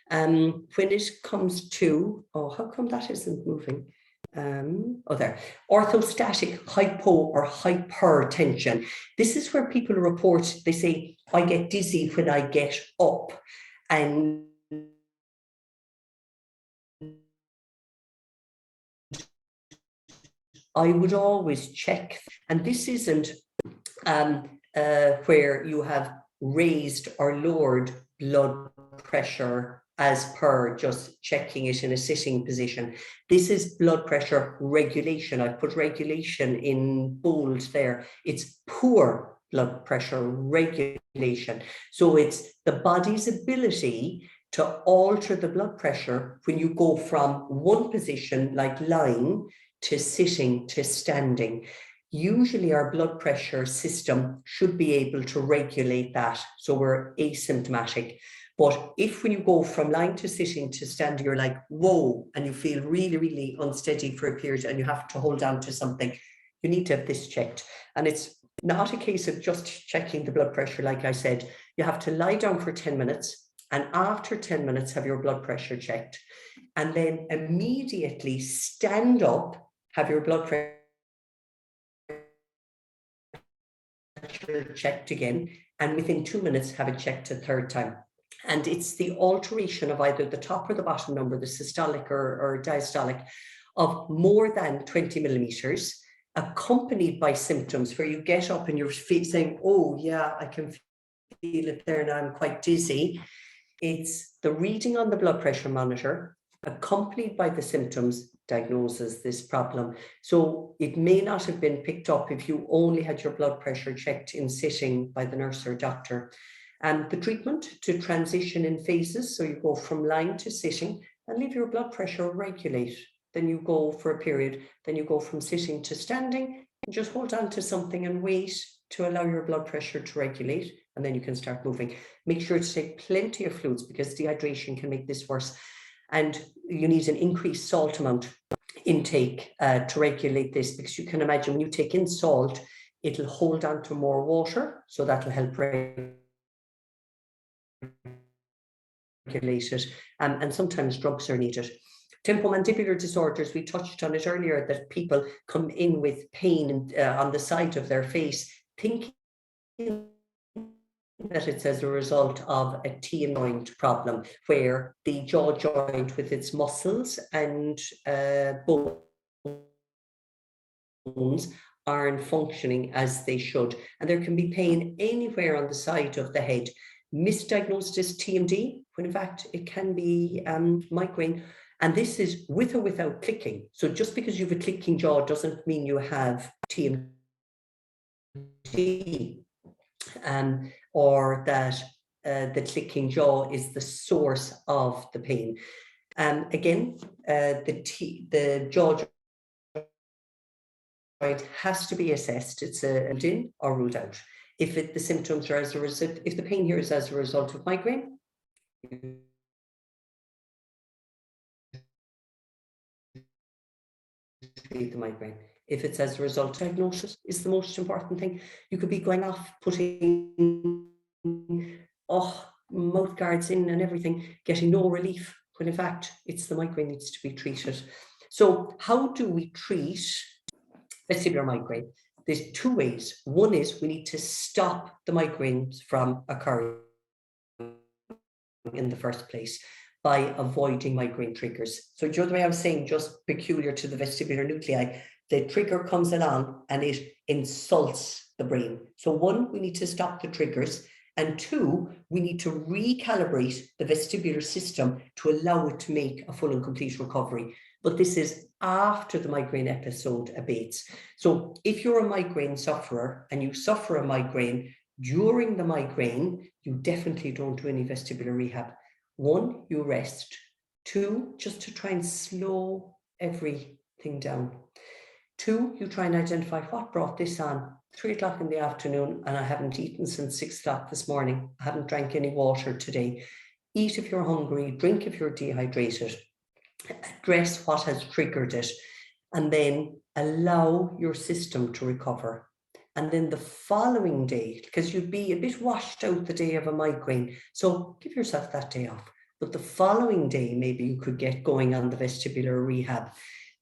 When it comes to, how come that isn't moving? There, orthostatic hypo or hypertension. This is where people report, they say, I get dizzy when I get up, and I would always check. And this isn't where you have raised or lowered blood pressure as per just checking it in a sitting position. This is blood pressure regulation. I put regulation in bold there. It's poor blood pressure regulation. So it's the body's ability to alter the blood pressure when you go from one position, like lying, to sitting, to standing. Usually our blood pressure system should be able to regulate that, so we're asymptomatic. But if when you go from lying to sitting to standing, you're like, whoa, and you feel really, really unsteady for a period and you have to hold on to something, you need to have this checked. And it's not a case of just checking the blood pressure. Like I said, you have to lie down for 10 minutes, and after 10 minutes have your blood pressure checked, and then immediately stand up, have your blood pressure checked again, and within 2 minutes have it checked a third time. And it's the alteration of either the top or the bottom number, the systolic or diastolic, of more than 20 millimeters, accompanied by symptoms where you get up and you're saying, oh yeah, I can feel it there now, I'm quite dizzy. It's the reading on the blood pressure monitor, accompanied by the symptoms, diagnoses this problem. So it may not have been picked up if you only had your blood pressure checked in sitting by the nurse or doctor. And the treatment to transition in phases, so you go from lying to sitting and leave your blood pressure regulate. Then you go for a period, then you go from sitting to standing, and just hold on to something and wait to allow your blood pressure to regulate, and then you can start moving. Make sure to take plenty of fluids because dehydration can make this worse. And you need an increased salt amount intake to regulate this, because you can imagine when you take in salt, it'll hold on to more water, so that'll help regulate it. And sometimes drugs are needed. Temporomandibular disorders, we touched on it earlier, that people come in with pain on the side of their face, thinking that it's as a result of a T joint problem, where the jaw joint with its muscles and bones aren't functioning as they should. And there can be pain anywhere on the side of the head, misdiagnosed as TMD, when in fact it can be migraine. And this is with or without clicking. So just because you have a clicking jaw doesn't mean you have TMD. Or that the clicking jaw is the source of the pain. Again, the jaw joint has to be assessed. It's ruled in or ruled out. If the symptoms are as a result, if the pain here is as a result of migraine, the migraine. If it's as a result, diagnosis is the most important thing. You could be going off putting mouth guards in and everything, getting no relief, when in fact it's the migraine needs to be treated. So how do we treat vestibular migraine? There's two ways. One is we need to stop the migraines from occurring in the first place by avoiding migraine triggers. So the other way I was saying, just peculiar to the vestibular nuclei, the trigger comes along and it insults the brain. So one, we need to stop the triggers. And two, we need to recalibrate the vestibular system to allow it to make a full and complete recovery. But this is after the migraine episode abates. So if you're a migraine sufferer and you suffer a migraine during the migraine, you definitely don't do any vestibular rehab. One, you rest. Two, just to try and slow everything down. Two, you try and identify what brought this on. 3 o'clock in the afternoon and I haven't eaten since 6 o'clock this morning. I haven't drank any water today. Eat if you're hungry, drink if you're dehydrated. Address what has triggered it, and then allow your system to recover. And then the following day, because you'd be a bit washed out the day of a migraine, so give yourself that day off. But the following day, maybe you could get going on the vestibular rehab.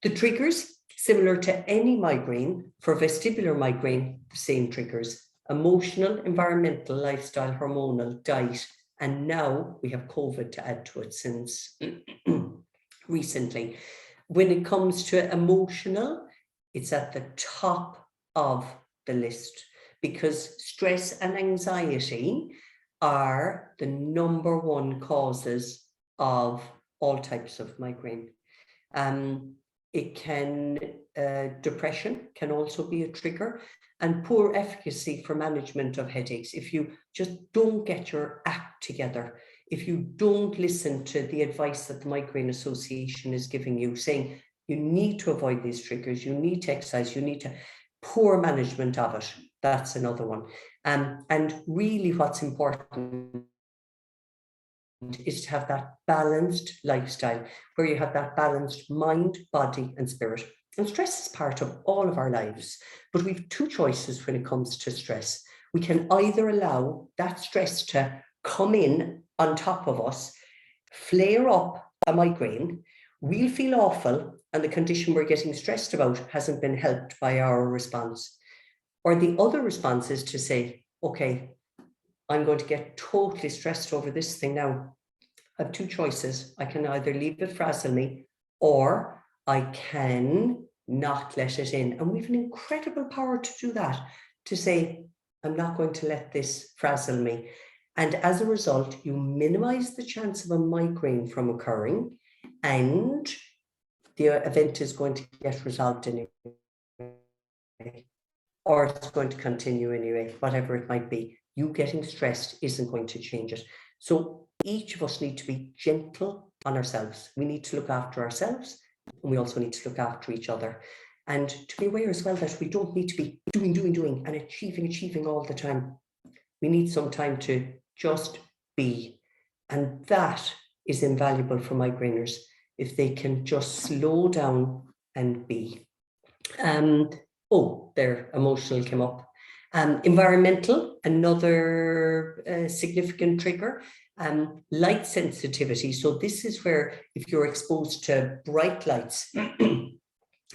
The triggers, similar to any migraine, for vestibular migraine, the same triggers: emotional, environmental, lifestyle, hormonal, diet, and now we have COVID to add to it since recently. When it comes to emotional, it's at the top of the list, because stress and anxiety are the #1 causes of all types of migraine. It can, depression can also be a trigger, and poor efficacy for management of headaches. If you just don't get your act together, if you don't listen to the advice that the Migraine Association is giving you, saying you need to avoid these triggers, you need to exercise, you need to, poor management of it, that's another one. And really what's important is to have that balanced lifestyle, where you have that balanced mind, body, and spirit. And stress is part of all of our lives, but we have two choices when it comes to stress. We can either allow that stress to come in on top of us, flare up a migraine, we'll feel awful, and the condition we're getting stressed about hasn't been helped by our response. Or the other response is to say, okay, I'm going to get totally stressed over this thing now. I have two choices. I can either leave it frazzle me, or I can not let it in. And we have an incredible power to do that, to say, I'm not going to let this frazzle me. And as a result, you minimize the chance of a migraine from occurring, and the event is going to get resolved anyway, or it's going to continue anyway, whatever it might be. You getting stressed isn't going to change it. So each of us need to be gentle on ourselves. We need to look after ourselves, and we also need to look after each other. And to be aware as well that we don't need to be doing and achieving all the time. We need some time to just be. And that is invaluable for migraineurs, if they can just slow down and be. Oh, their emotional came up. Environmental, another significant trigger. Light sensitivity. So this is where if you're exposed to bright lights,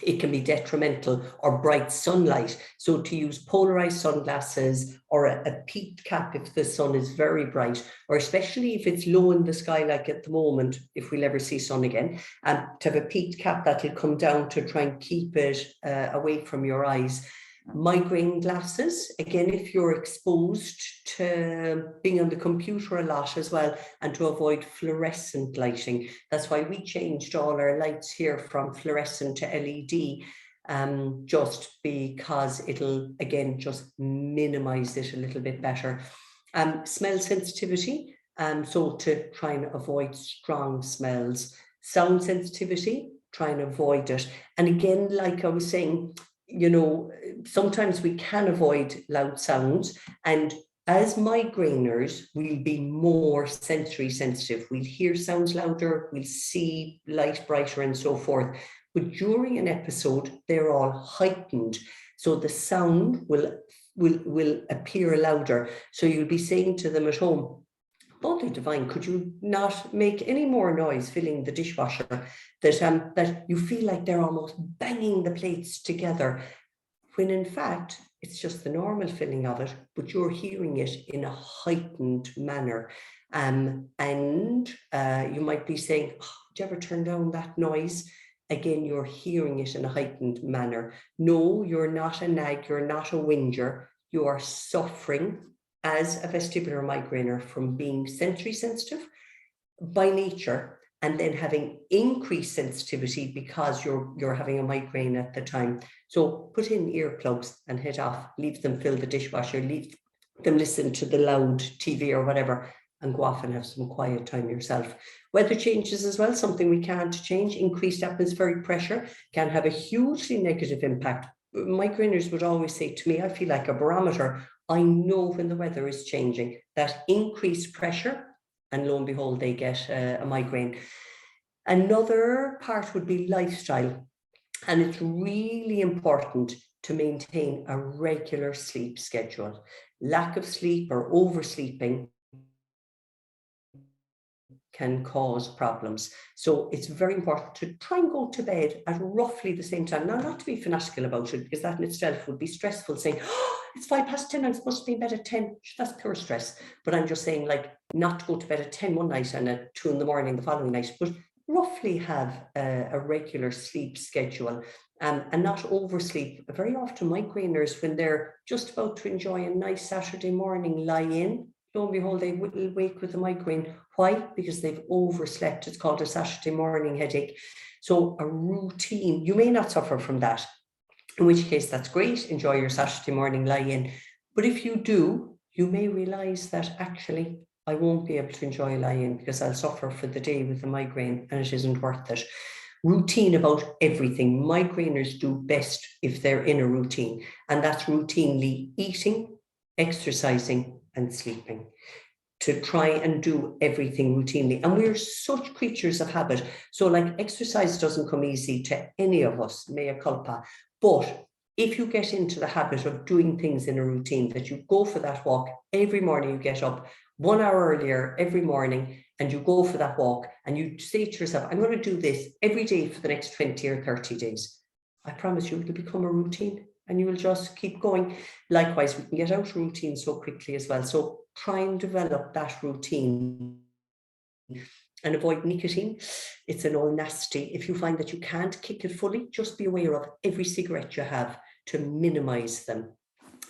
it can be detrimental, or bright sunlight. So to use polarized sunglasses or a peaked cap if the sun is very bright, or especially if it's low in the sky, like at the moment, if we'll ever see sun again, to have a peaked cap that'll come down to try and keep it away from your eyes. Migraine glasses, again, if you're exposed to being on the computer a lot as well, and to avoid fluorescent lighting. That's why we changed all our lights here from fluorescent to LED, just because it'll, again, just minimize it a little bit better. Smell sensitivity, so to try and avoid strong smells. Sound sensitivity, try and avoid it. And again, like I was saying, you know, sometimes we can avoid loud sounds, and as migraineurs, we'll be more sensory sensitive. We'll hear sounds louder, we'll see light brighter and so forth. But during an episode, they're all heightened. So the sound will appear louder. So you'll be saying to them at home, "Holy divine, could you not make any more noise filling the dishwasher?" That you feel like they're almost banging the plates together, when in fact it's just the normal filling of it, but you're hearing it in a heightened manner. And you might be saying, "Oh, did you ever turn down that noise?" Again, you're hearing it in a heightened manner. No, you're not a nag, you're not a whinger. You are suffering as a vestibular migrainer from being sensory sensitive by nature, and then having increased sensitivity because you're having a migraine at the time. So put in earplugs and head off, leave them fill the dishwasher, leave them listen to the loud TV or whatever, and go off and have some quiet time yourself. Weather changes as well, something we can't change. Increased atmospheric pressure can have a hugely negative impact. Migraineurs would always say to me, "I feel like a barometer. I know when the weather is changing." That increased pressure, and lo and behold, they get a migraine. Another part would be lifestyle. And it's really important to maintain a regular sleep schedule. Lack of sleep or oversleeping can cause problems. So it's very important to try and go to bed at roughly the same time. Now, not to be fanatical about it, because that in itself would be stressful, saying, "Oh, it's 10:05, I'm supposed to be in bed at 10. That's pure stress. But I'm just saying, like, not to go to bed at 10 one night and at 2 in the morning the following night, but roughly have a regular sleep schedule, and not oversleep. Very often migraineurs, when they're just about to enjoy a nice Saturday morning lie in, lo and behold, they will wake with a migraine. Why? Because they've overslept. It's called a Saturday morning headache. So a routine, you may not suffer from that, in which case that's great, enjoy your Saturday morning lie-in. But if you do, you may realize that actually I won't be able to enjoy lie-in because I'll suffer for the day with a migraine, and it isn't worth it. Routine about everything. Migraineurs do best if they're in a routine, and that's routinely eating, exercising, and sleeping. To try and do everything routinely. And we're such creatures of habit. So like, exercise doesn't come easy to any of us, mea culpa. But if you get into the habit of doing things in a routine, that you go for that walk every morning, you get up 1 hour earlier every morning and you go for that walk, and you say to yourself, "I'm going to do this every day for the next 20 or 30 days. I promise you, it'll become a routine and you will just keep going. Likewise, we can get out of routine so quickly as well. So try and develop that routine and avoid nicotine. It's an all nasty. If you find that you can't kick it fully, just be aware of every cigarette you have to minimize them.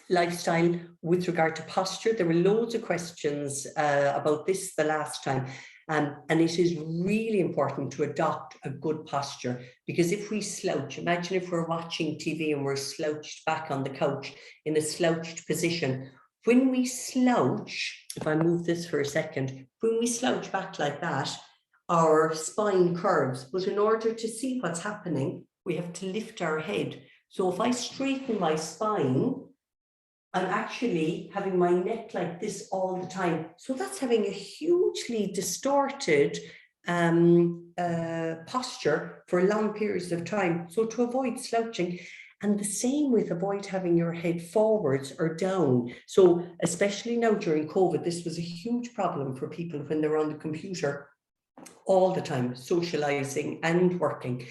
lifestyle with regard to posture. There were loads of questions about this the last time. And it is really important to adopt a good posture, because if we slouch, imagine if we're watching TV and we're slouched back on the couch in a slouched position. When we slouch, if I move this for a second, when we slouch back like that, our spine curves, but in order to see what's happening, we have to lift our head. So if I straighten my spine, I'm actually having my neck like this all the time. So that's having a hugely distorted posture for long periods of time. So to avoid slouching, and the same with avoid having your head forwards or down. So especially now during COVID, this was a huge problem for people when they're on the computer all the time, socializing and working,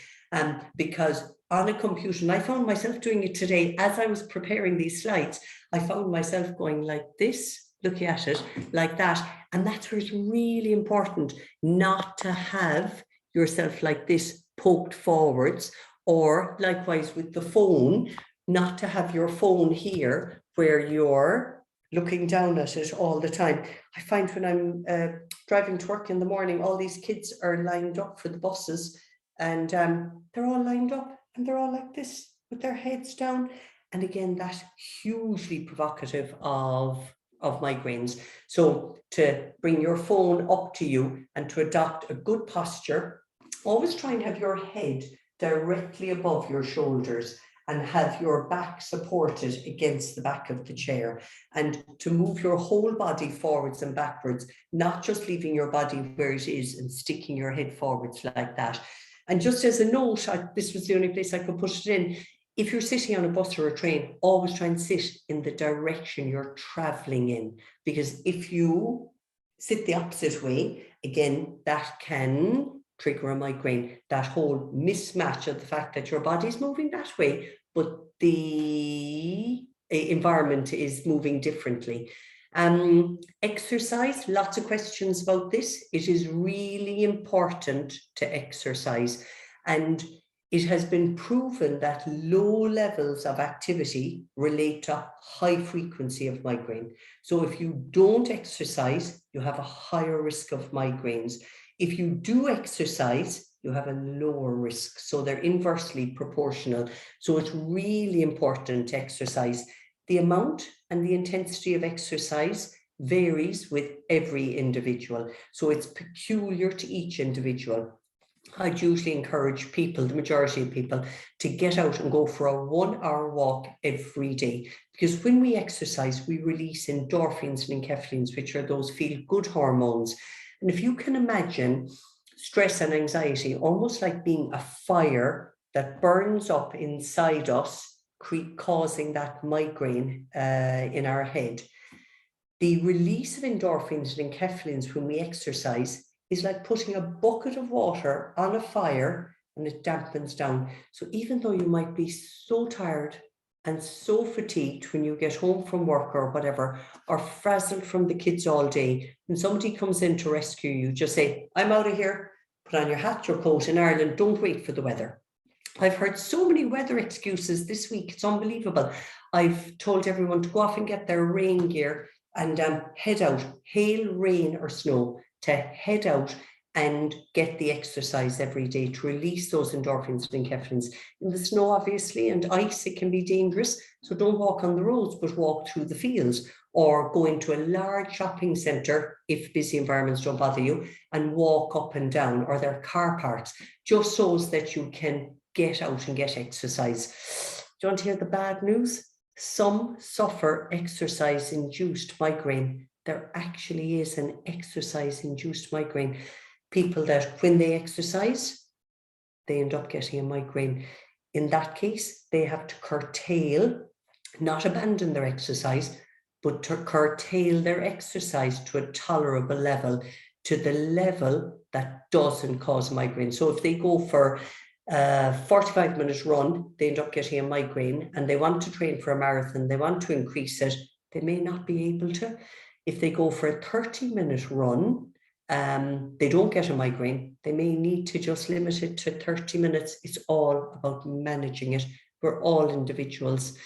because on a computer, and I found myself doing it today as I was preparing these slides, I found myself going like this, looking at it like that. And that's where it's really important not to have yourself like this poked forwards, or likewise with the phone, not to have your phone here where you're looking down at it all the time. I find when I'm driving to work in the morning, all these kids are lined up for the buses, and they're all lined up and they're all like this with their heads down. And again, that's hugely provocative of migraines. So to bring your phone up to you and to adopt a good posture, always try and have your head directly above your shoulders and have your back supported against the back of the chair, and to move your whole body forwards and backwards, not just leaving your body where it is and sticking your head forwards like that. And just as a note, this was the only place I could put it in. If you're sitting on a bus or a train, always try and sit in the direction you're traveling in, because if you sit the opposite way, again, that can trigger a migraine. That whole mismatch of the fact that your body's moving that way, but the environment is moving differently. Exercise, lots of questions about this. It is really important to exercise, and it has been proven that low levels of activity relate to high frequency of migraine. So if you don't exercise, you have a higher risk of migraines. If you do exercise, you have a lower risk. So they're inversely proportional. So it's really important to exercise. The amount and the intensity of exercise varies with every individual. So it's peculiar to each individual. I'd usually encourage people, the majority of people, to get out and go for a 1 hour walk every day. Because when we exercise, we release endorphins and enkephalins, which are those feel-good hormones. And if you can imagine stress and anxiety almost like being a fire that burns up inside us, causing that migraine in our head, the release of endorphins and enkephalins when we exercise is like putting a bucket of water on a fire, and it dampens down. So even though you might be so tired and so fatigued when you get home from work or whatever, or frazzled from the kids all day, when somebody comes in to rescue you, just say, I'm out of here, put on your hat, your coat. In Ireland, don't wait for the weather. I've heard so many weather excuses this week, it's unbelievable. I've told everyone to go off and get their rain gear and head out, hail, rain or snow, to head out and get the exercise every day to release those endorphins and enkephalins. In the snow, obviously, and ice, it can be dangerous. So don't walk on the roads, but walk through the fields, or go into a large shopping centre if busy environments don't bother you, and walk up and down, or there are car parks, just so that you can get out and get exercise. Do you want to hear the bad news? Some suffer exercise-induced migraine. There actually is an exercise-induced migraine. People that when they exercise, they end up getting a migraine. In that case, they have to curtail, not abandon their exercise, but to curtail their exercise to a tolerable level, to the level that doesn't cause migraine. So if they go for a 45-minute run, they end up getting a migraine, and they want to train for a marathon, they want to increase it, they may not be able to. If they go for a 30-minute run, they don't get a migraine. They may need to just limit it to 30 minutes. It's all about managing it. We're all individuals.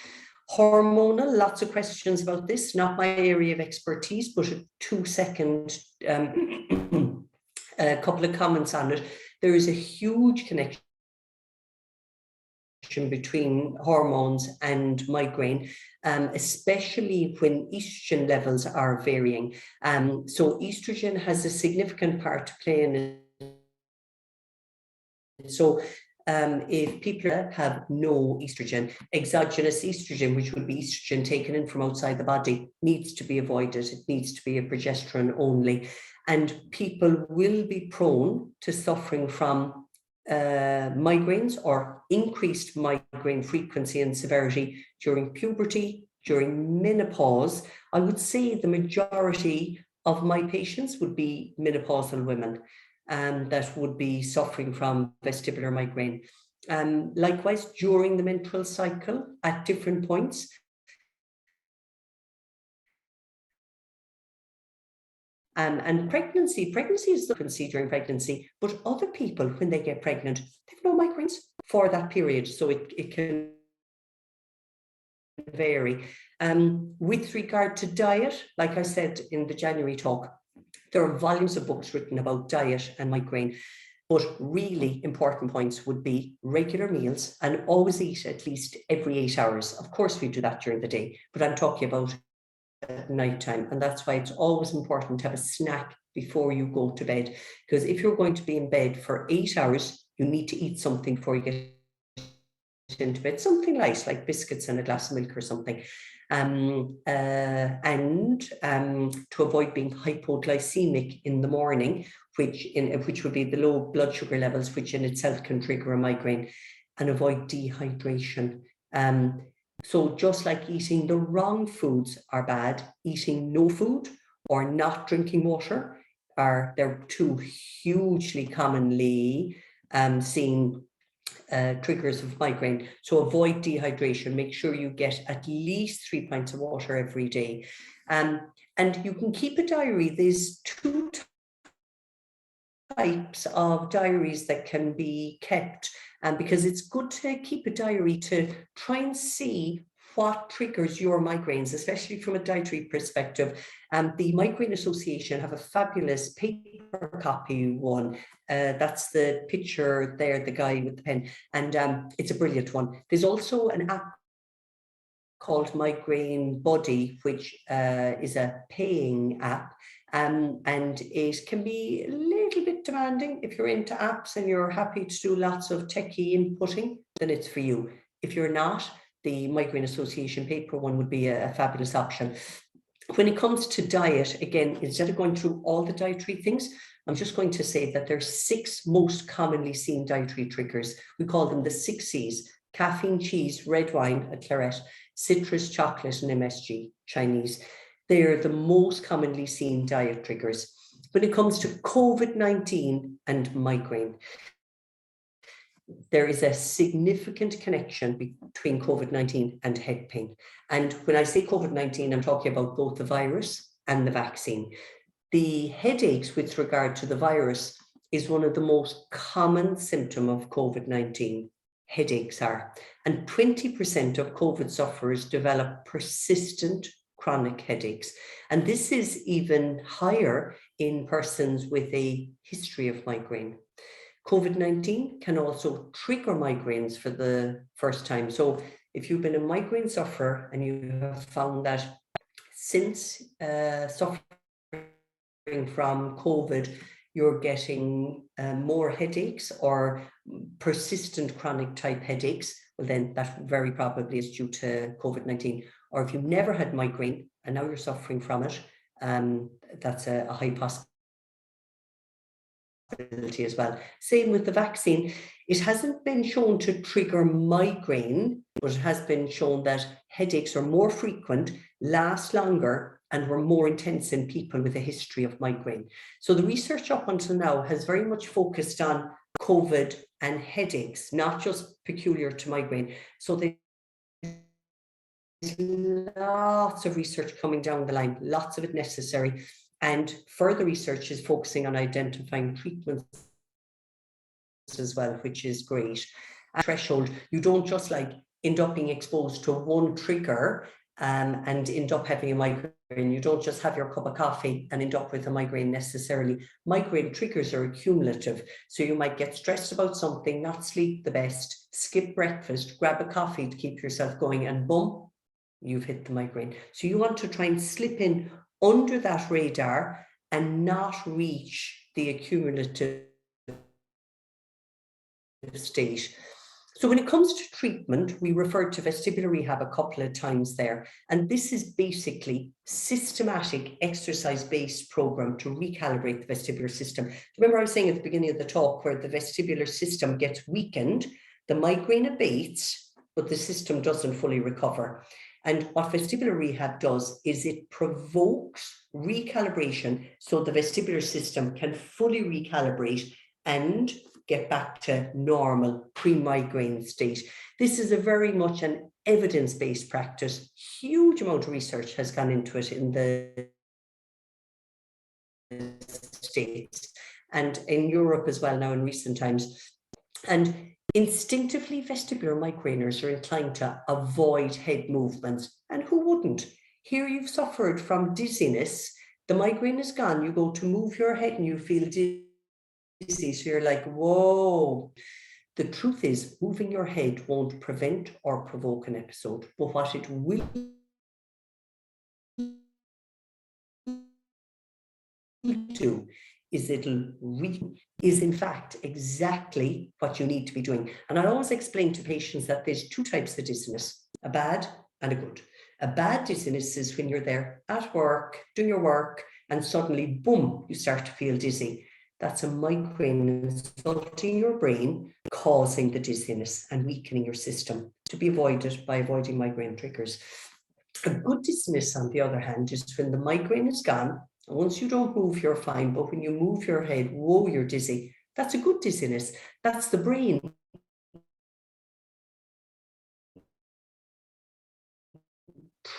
Hormonal, lots of questions about this, not my area of expertise, but a 2-second a couple of comments on it. There is a huge connection between hormones and migraine, especially when estrogen levels are varying. So estrogen has a significant part to play in it. So if people have no estrogen, exogenous estrogen, which would be estrogen taken in from outside the body, needs to be avoided. It needs to be a progesterone only. And people will be prone to suffering from migraines or increased migraine frequency and severity during puberty, during menopause. I would say the majority of my patients would be menopausal women that would be suffering from vestibular migraine. Likewise, during the menstrual cycle at different points. And pregnancy is the frequency during pregnancy, but other people, when they get pregnant, they have no migraines for that period. So it can vary. With regard to diet, like I said in the January talk, there are volumes of books written about diet and migraine, but really important points would be regular meals and always eat at least every 8 hours. Of course, we do that during the day, but I'm talking about at nighttime, and that's why it's always important to have a snack before you go to bed, because if you're going to be in bed for 8 hours, you need to eat something before you get into bed, something light like biscuits and a glass of milk or something. And to avoid being hypoglycemic in the morning, which would be the low blood sugar levels, which in itself can trigger a migraine, and avoid dehydration. So just like eating the wrong foods are bad, eating no food or not drinking water they're two hugely commonly seen triggers of migraine. So avoid dehydration. Make sure you get at least 3 pints of water every day. And you can keep a diary. There's 2 types of diaries that can be kept, because it's good to keep a diary to try and see what triggers your migraines, especially from a dietary perspective. The Migraine Association have a fabulous paper copy one. That's the picture there, the guy with the pen, and it's a brilliant one. There's also an app called Migraine Buddy, which is a paying app, and it can be a little bit demanding. If you're into apps and you're happy to do lots of techie inputting, then it's for you. If you're not, the Migraine Association paper one would be a fabulous option. When it comes to diet, again, instead of going through all the dietary things, I'm just going to say that there's 6 most commonly seen dietary triggers. We call them the 6 C's: caffeine, cheese, red wine, a claret, citrus, chocolate, and MSG, Chinese. They're the most commonly seen diet triggers. When it comes to COVID-19 and migraine, there is a significant connection between COVID-19 and head pain. And when I say COVID-19, I'm talking about both the virus and the vaccine. The headaches with regard to the virus is one of the most common symptoms of COVID-19. Headaches are. And 20% of COVID sufferers develop persistent chronic headaches. And this is even higher in persons with a history of migraine. COVID-19 can also trigger migraines for the first time. So if you've been a migraine sufferer and you have found that since suffering from COVID, you're getting more headaches or persistent chronic type headaches, well then that very probably is due to COVID-19. Or if you've never had migraine and now you're suffering from it, that's a high possibility as well. Same with the vaccine. It hasn't been shown to trigger migraine, but it has been shown that headaches are more frequent, last longer, and were more intense in people with a history of migraine. So the research up until now has very much focused on COVID and headaches, not just peculiar to migraine. So there's lots of research coming down the line, lots of it necessary. And further research is focusing on identifying treatments as well, which is great. At threshold, you don't just like end up being exposed to one trigger and end up having a migraine. You don't just have your cup of coffee and end up with a migraine necessarily. Migraine triggers are accumulative. So you might get stressed about something, not sleep the best, skip breakfast, grab a coffee to keep yourself going, and boom, you've hit the migraine. So you want to try and slip in under that radar and not reach the accumulative state. So when it comes to treatment, we referred to vestibular rehab a couple of times there, and this is basically systematic exercise-based program to recalibrate the vestibular system. Remember I was saying at the beginning of the talk where the vestibular system gets weakened, the migraine abates, but the system doesn't fully recover. And what vestibular rehab does is it provokes recalibration so the vestibular system can fully recalibrate and get back to normal pre-migraine state. This is a very much an evidence-based practice. Huge amount of research has gone into it in the States and in Europe as well now in recent times. And instinctively, vestibular migraineurs are inclined to avoid head movements. And who wouldn't? Here you've suffered from dizziness, the migraine is gone, you go to move your head and you feel dizzy. So you're like, whoa. The truth is, moving your head won't prevent or provoke an episode, but what it will do is is in fact exactly what you need to be doing. And I always explain to patients that there's two types of dizziness, a bad and a good. A bad dizziness is when you're there at work, doing your work, and suddenly, boom, you start to feel dizzy. That's a migraine insulting your brain, causing the dizziness and weakening your system, to be avoided by avoiding migraine triggers. A good dizziness, on the other hand, is when the migraine is gone. And once you don't move, you're fine. But when you move your head, whoa, you're dizzy. That's a good dizziness. That's the brain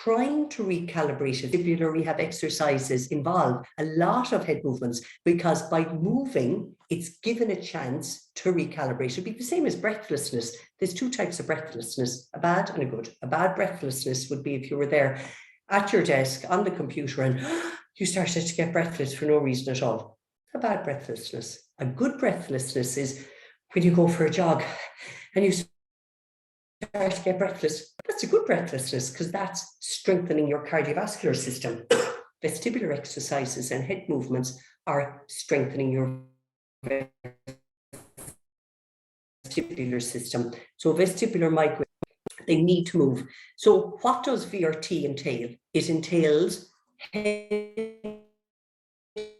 trying to recalibrate it. Vestibular rehab exercises involve a lot of head movements because by moving, it's given a chance to recalibrate. It'd be the same as breathlessness. There's two types of breathlessness, a bad and a good. A bad breathlessness would be if you were there at your desk on the computer and you started to get breathless for no reason at all. A bad breathlessness. A good breathlessness is when you go for a jog and you start to get breathless. That's a good breathlessness because that's strengthening your cardiovascular system. Vestibular exercises and head movements are strengthening your vestibular system. So vestibular migraine, they need to move. So what does VRT entail? It entails head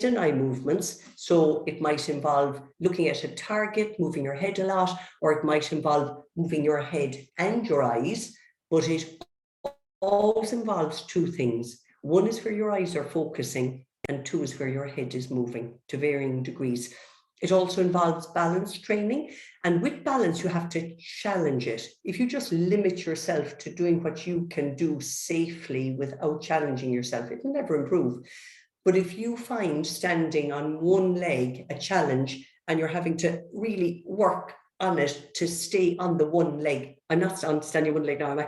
and eye movements. So it might involve looking at a target, moving your head a lot, or it might involve moving your head and your eyes, but it always involves two things. One is where your eyes are focusing, and two is where your head is moving to varying degrees. It also involves balance training, and with balance, you have to challenge it. If you just limit yourself to doing what you can do safely without challenging yourself, it will never improve. But if you find standing on one leg a challenge and you're having to really work on it to stay on the one leg, I'm not standing one leg now, I'm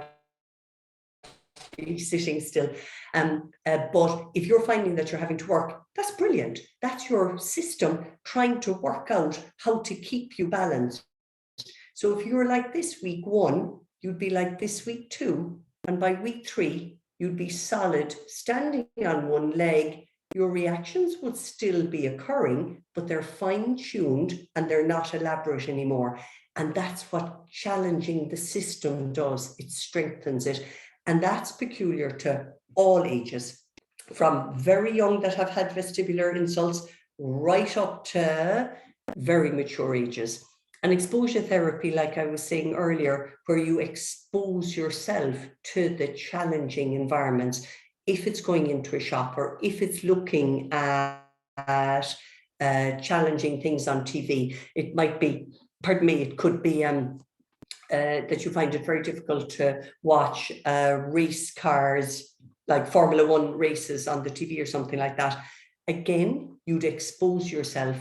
actually sitting still. But if you're finding that you're having to work, that's brilliant. That's your system trying to work out how to keep you balanced. So if you're like this week 1, you'd be like this week 2. And by week 3, you'd be solid, standing on one leg. Your reactions would still be occurring, but they're fine-tuned and they're not elaborate anymore. And that's what challenging the system does. It strengthens it. And that's peculiar to all ages, from very young that have had vestibular insults right up to very mature ages. And exposure therapy, like I was saying earlier, where you expose yourself to the challenging environments, if it's going into a shop or if it's looking at challenging things on TV, it might be, pardon me, it could be that you find it very difficult to watch race cars, like Formula 1 races on the TV or something like that. Again, you'd expose yourself.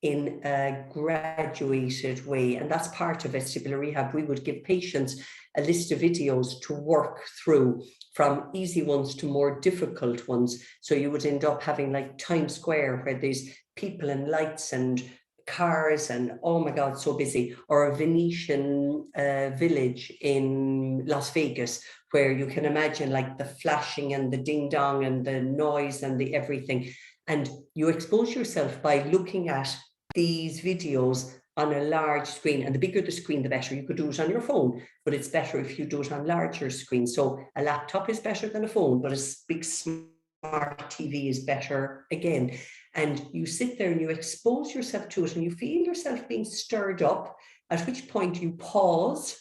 in a graduated way. And that's part of vestibular rehab. We would give patients a list of videos to work through, from easy ones to more difficult ones. So you would end up having like Times Square, where there's people and lights and cars and, oh my God, so busy, or a Venetian village in Las Vegas, where you can imagine like the flashing and the ding dong and the noise and the everything. And you expose yourself by looking at these videos on a large screen, and the bigger the screen, the better. You could do it on your phone, but it's better if you do it on larger screens. So a laptop is better than a phone, but a big smart TV is better again. And you sit there and you expose yourself to it, and you feel yourself being stirred up, at which point you pause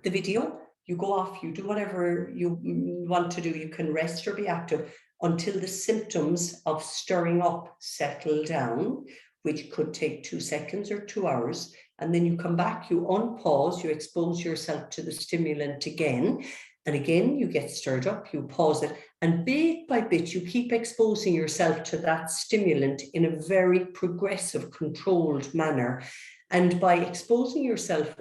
the video, you go off, you do whatever you want to do. You can rest or be active until the symptoms of stirring up settle down, which could take 2 seconds or 2 hours. And then you come back, you unpause, you expose yourself to the stimulant again. And again, you get stirred up, you pause it. And bit by bit, you keep exposing yourself to that stimulant in a very progressive, controlled manner. And by exposing yourself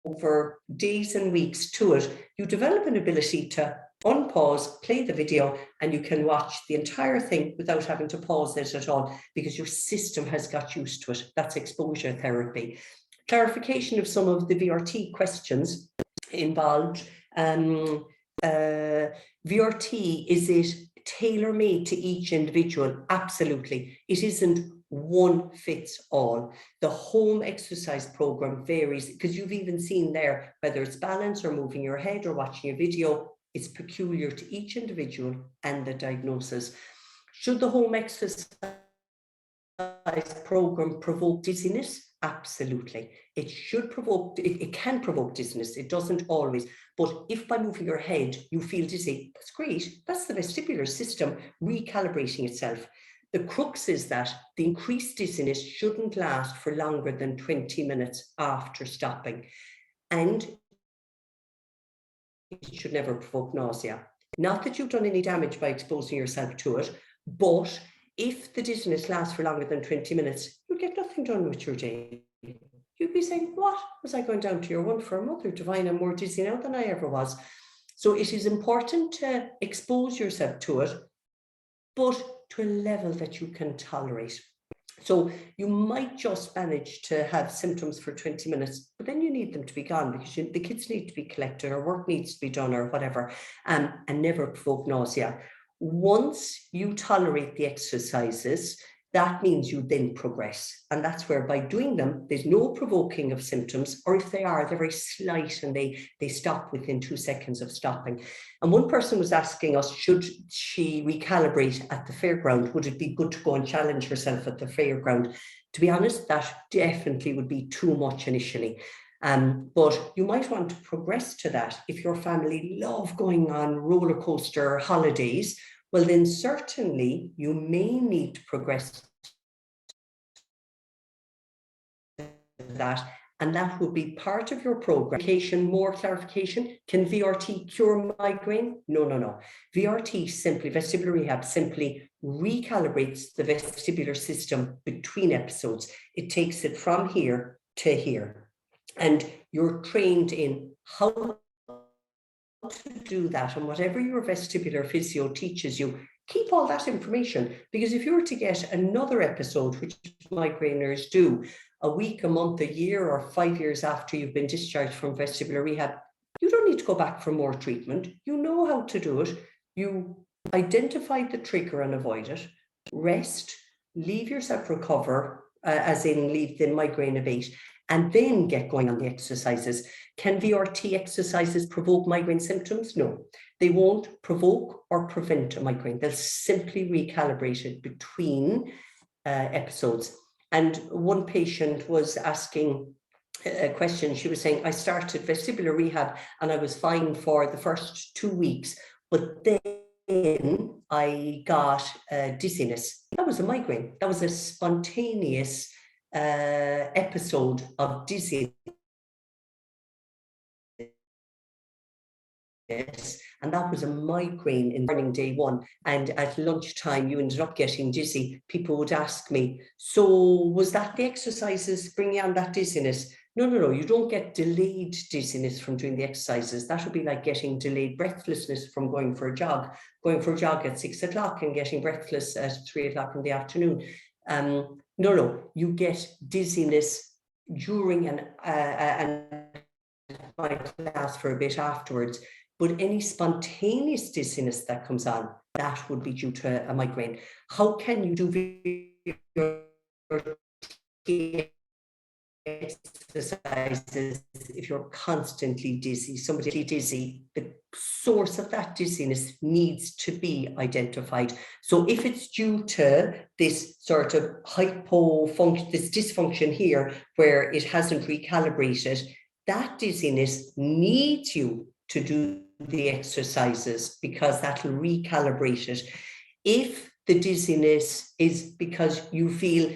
over days and weeks to it, you develop an ability to unpause, play the video, and you can watch the entire thing without having to pause it at all, because your system has got used to it. That's exposure therapy. Clarification of some of the VRT questions involved. VRT, is it tailor-made to each individual? Absolutely. It isn't one fits all. The home exercise program varies, because you've even seen there, whether it's balance or moving your head or watching a video, it's peculiar to each individual and the diagnosis. Should the home exercise program provoke dizziness? Absolutely. It should provoke, it can provoke dizziness. It doesn't always. But if by moving your head you feel dizzy, that's great. That's the vestibular system recalibrating itself. The crux is that the increased dizziness shouldn't last for longer than 20 minutes after stopping. And it should never provoke nausea. Not that you've done any damage by exposing yourself to it, but if the dizziness lasts for longer than 20 minutes, you get nothing done with your day. You'd be saying, what? Was I going down to your one for a mother divine? I'm more dizzy now than I ever was. So it is important to expose yourself to it, but to a level that you can tolerate. So you might just manage to have symptoms for 20 minutes, but then you need them to be gone, because the kids need to be collected, or work needs to be done, or whatever, and never provoke nausea. Once you tolerate the exercises, that means you then progress. And that's where, by doing them, there's no provoking of symptoms, or if they are, they're very slight and they stop within 2 seconds of stopping. And one person was asking us, should she recalibrate at the fairground? Would it be good to go and challenge herself at the fairground? To be honest, that definitely would be too much initially. But you might want to progress to that. If your family love going on roller coaster holidays, well, then certainly you may need to progress to that, and that will be part of your program. More clarification, can VRT cure migraine? No, no, no. VRT simply, vestibular rehab, simply recalibrates the vestibular system between episodes. It takes it from here to here. And you're trained in how to do that, and whatever your vestibular physio teaches you, keep all that information, because if you were to get another episode, which migraineurs do, a week, a month, a year, or 5 years after you've been discharged from vestibular rehab, you don't need to go back for more treatment. You know how to do it. You identify the trigger and avoid it. Rest, leave yourself recover, as in leave the migraine abate, and then get going on the exercises. Can VRT exercises provoke migraine symptoms? No, they won't provoke or prevent a migraine. They'll simply recalibrate it between episodes. And one patient was asking a question. She was saying, I started vestibular rehab and I was fine for the first 2 weeks, but then I got dizziness. That was a migraine. That was a spontaneous episode of dizziness. and that was a migraine in morning day one. And at lunchtime, you ended up getting dizzy. People would ask me, so was that the exercises bringing on that dizziness? No, you don't get delayed dizziness from doing the exercises. That would be like getting delayed breathlessness from going for a jog at 6 o'clock and getting breathless at 3 o'clock in the afternoon. No, you get dizziness during my class for a bit afterwards. But any spontaneous dizziness that comes on, that would be due to a migraine. How can you do exercises if you're constantly dizzy? Somebody dizzy, the source of that dizziness needs to be identified. So if it's due to this sort of this dysfunction here where it hasn't recalibrated, that dizziness needs you to do the exercises because that'll recalibrate it. If the dizziness is because you feel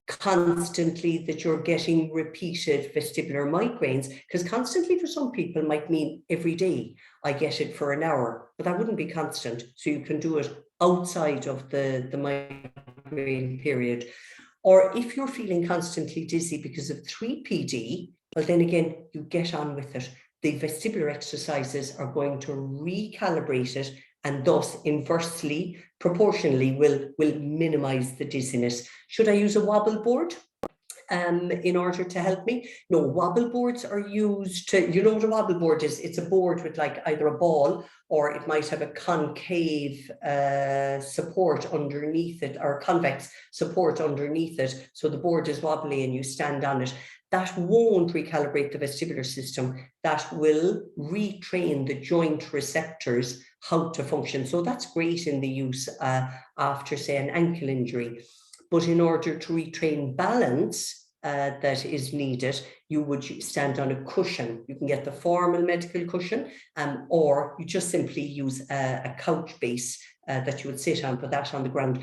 constantly that you're getting repeated vestibular migraines, because constantly for some people might mean every day I get it for an hour, but that wouldn't be constant. So you can do it outside of the migraine period. Or if you're feeling constantly dizzy because of 3PD, well, then again, you get on with it. The vestibular exercises are going to recalibrate it, and thus inversely, proportionally, will minimize the dizziness. Should I use a wobble board in order to help me? No, wobble boards are used to, you know what a wobble board is? It's a board with like either a ball or it might have a concave support underneath it, or convex support underneath it. So the board is wobbly and you stand on it. That won't recalibrate the vestibular system. That will retrain the joint receptors how to function. So that's great in the use after, say, an ankle injury. But in order to retrain balance that is needed, you would stand on a cushion. You can get the formal medical cushion, or you just simply use a couch base that you would sit on, put that on the ground,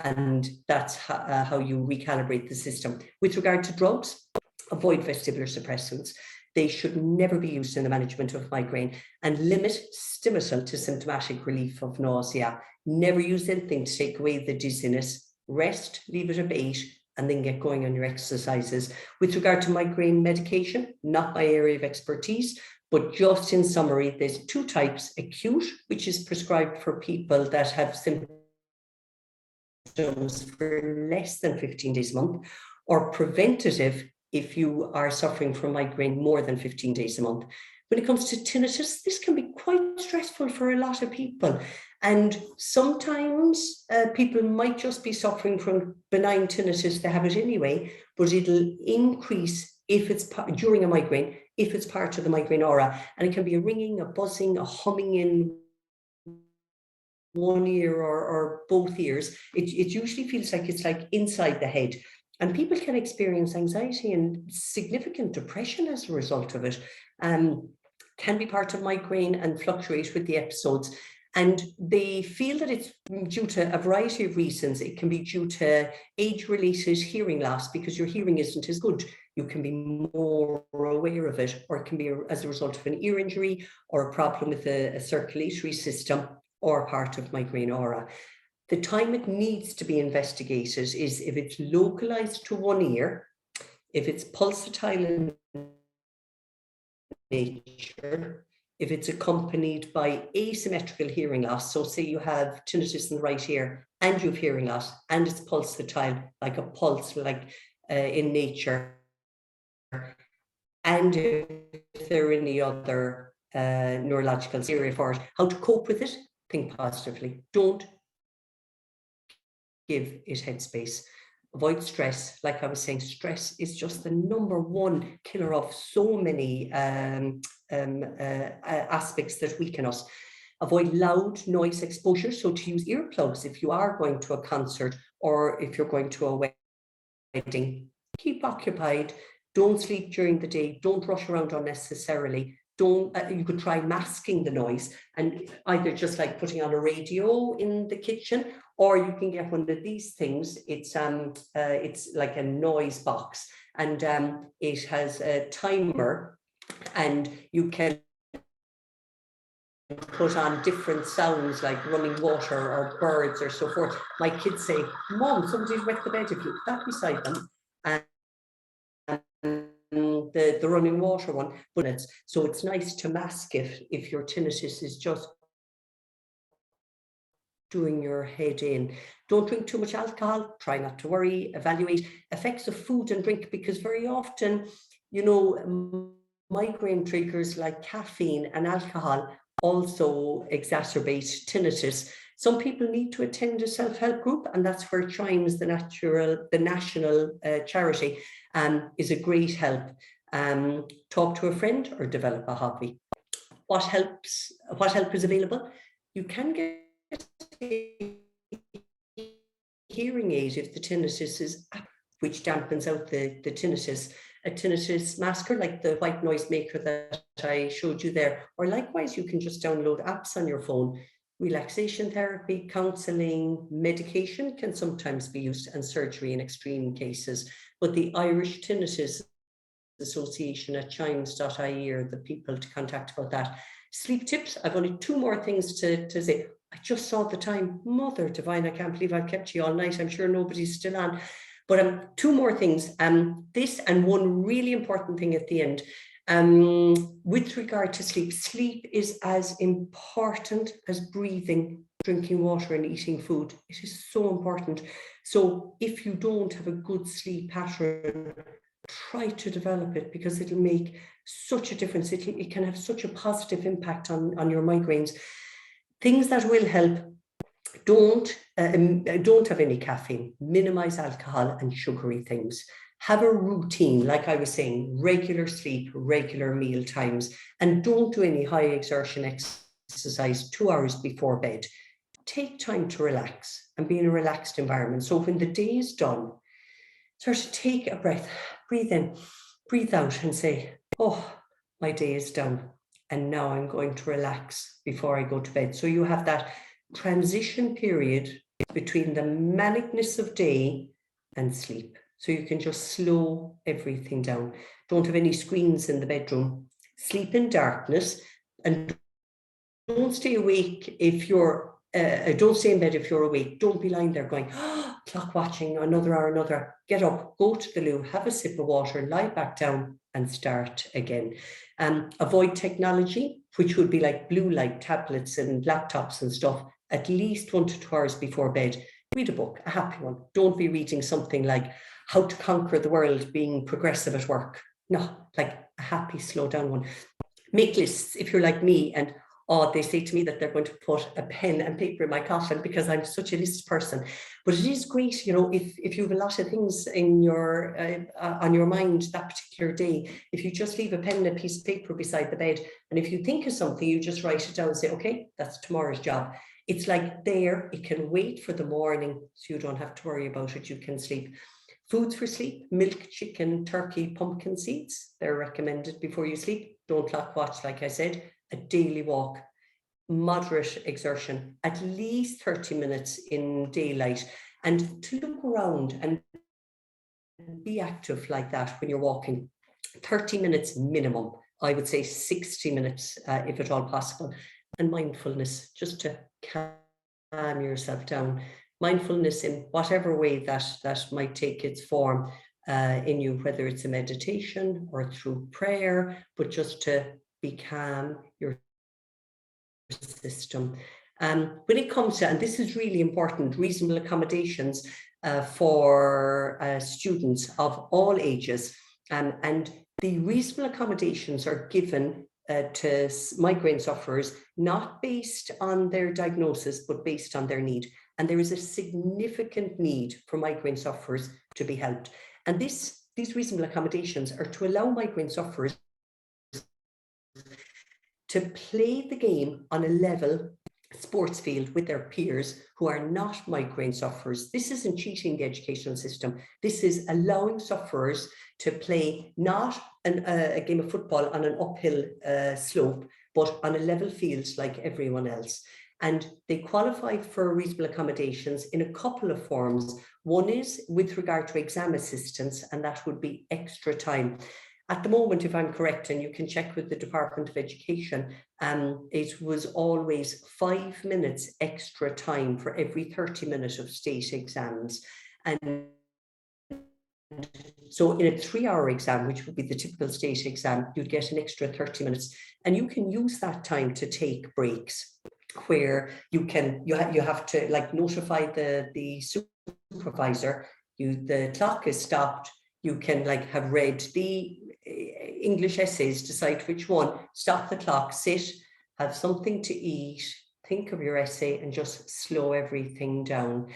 and that's how you recalibrate the system. With regard to drugs, avoid vestibular suppressants. They should never be used in the management of migraine, and limit stimulant to symptomatic relief of nausea. Never use anything to take away the dizziness. Rest, leave it a bait, and then get going on your exercises. With regard to migraine medication, not my area of expertise, but just in summary, there's two types: acute, which is prescribed for people that have symptoms for less than 15 days a month, or preventative, if you are suffering from migraine more than 15 days a month. When it comes to tinnitus, this can be quite stressful for a lot of people. And sometimes people might just be suffering from benign tinnitus, they have it anyway, but it'll increase if it's during a migraine, if it's part of the migraine aura. And it can be a ringing, a buzzing, a humming in one ear or both ears. It usually feels like it's like inside the head. And people can experience anxiety and significant depression as a result of it. Can be part of migraine and fluctuate with the episodes. And they feel that it's due to a variety of reasons. It can be due to age-related hearing loss because your hearing isn't as good. You can be more aware of it, or it can be as a result of an ear injury or a problem with a circulatory system, or part of migraine aura. The time it needs to be investigated is if it's localized to one ear, if it's pulsatile in nature, if it's accompanied by asymmetrical hearing loss. So say you have tinnitus in the right ear and you have hearing loss and it's pulsatile, like a pulse, like in nature. And if there are any other neurological area for it, how to cope with it, think positively. Don't give it headspace. Avoid stress. Like I was saying, stress is just the #1 killer of so many aspects that weaken us. Avoid loud noise exposure. So to use earplugs if you are going to a concert or if you're going to a wedding. Keep occupied. Don't sleep during the day. Don't rush around unnecessarily. You could try masking the noise, and either just like putting on a radio in the kitchen, or you can get one of these things. It's like a noise box, and it has a timer, and you can put on different sounds like running water or birds or so forth, my kids say, Mom, somebody's wet the bed. If you put that beside them, and the running water one, but so it's nice to mask it if your tinnitus is just doing your head in. Don't drink too much alcohol, try not to worry, evaluate effects of food and drink, because very often, you know, migraine triggers like caffeine and alcohol also exacerbate tinnitus. Some people need to attend a self-help group, and that's where Chimes, the national charity, is a great help. Talk to a friend or develop a hobby. What help is available? You can get a hearing aid if the tinnitus is, which dampens out the tinnitus. A tinnitus masker like the white noise maker that I showed you there, or likewise you can just download apps on your phone. Relaxation therapy, counselling, medication can sometimes be used, and surgery in extreme cases. But the Irish Tinnitus Association at chimes.ie are the people to contact about that. Sleep tips, I've only 2 more things to say. I just saw the time. Mother divine, I can't believe I've kept you all night. I'm sure nobody's still on. But 2 more things. This and one really important thing at the end. With regard to sleep, sleep is as important as breathing, drinking water and eating food. It is so important. So if you don't have a good sleep pattern, try to develop it, because it'll make such a difference. It can have such a positive impact on your migraines. Things that will help: don't have any caffeine, minimize alcohol and sugary things. Have a routine, like I was saying, regular sleep, regular meal times, and don't do any high exertion exercise 2 hours before bed. Take time to relax and be in a relaxed environment. So when the day is done, sort of take a breath, breathe in, breathe out, and say, oh, my day is done, and now I'm going to relax before I go to bed. So you have that transition period between the manicness of day and sleep. So you can just slow everything down. Don't have any screens in the bedroom. Sleep in darkness, and don't stay awake if you're, don't stay in bed if you're awake. Don't be lying there going, oh, clock watching, another hour, another hour. Get up, go to the loo, have a sip of water, lie back down and start again. Avoid technology, which would be like blue light tablets and laptops and stuff, at least 1 to 2 hours before bed. Read a book, a happy one. Don't be reading something like How to Conquer the World, Being Progressive at Work. No, like a happy, slow down one. Make lists if you're like me, and they say to me that they're going to put a pen and paper in my coffin because I'm such a list person. But it is great, you know, if you have a lot of things in your on your mind that particular day, if you just leave a pen and a piece of paper beside the bed, and if you think of something, you just write it down and say, okay, that's tomorrow's job. It's like there, it can wait for the morning, so you don't have to worry about it. You can sleep. Foods for sleep: milk, chicken, turkey, pumpkin seeds. They're recommended before you sleep. Don't clock watch, like I said. A daily walk, moderate exertion, at least 30 minutes in daylight, and to look around and be active like that when you're walking. 30 minutes minimum. I would say 60 minutes if at all possible. And mindfulness, just to calm yourself down. Mindfulness in whatever way that might take its form in you, whether it's a meditation or through prayer, but just to be calm, your system. When it comes to, and this is really important, reasonable accommodations for students of all ages, and the reasonable accommodations are given to migraine sufferers, not based on their diagnosis, but based on their need. And there is a significant need for migraine sufferers to be helped. And these reasonable accommodations are to allow migraine sufferers to play the game on a level sports field with their peers who are not migraine sufferers. This isn't cheating the educational system. This is allowing sufferers to play not a game of football on an uphill slope, but on a level field like everyone else. And they qualify for reasonable accommodations in a couple of forms. One is with regard to exam assistance, and that would be extra time. At the moment, if I'm correct, and you can check with the Department of Education, it was always 5 minutes extra time for every 30 minutes of state exams. And so in a 3-hour exam, which would be the typical state exam, you'd get an extra 30 minutes, and you can use that time to take breaks, where you have to like notify the supervisor, the clock is stopped, you can like have read the English essays, decide which one, stop the clock, sit, have something to eat, think of your essay, and just slow everything down.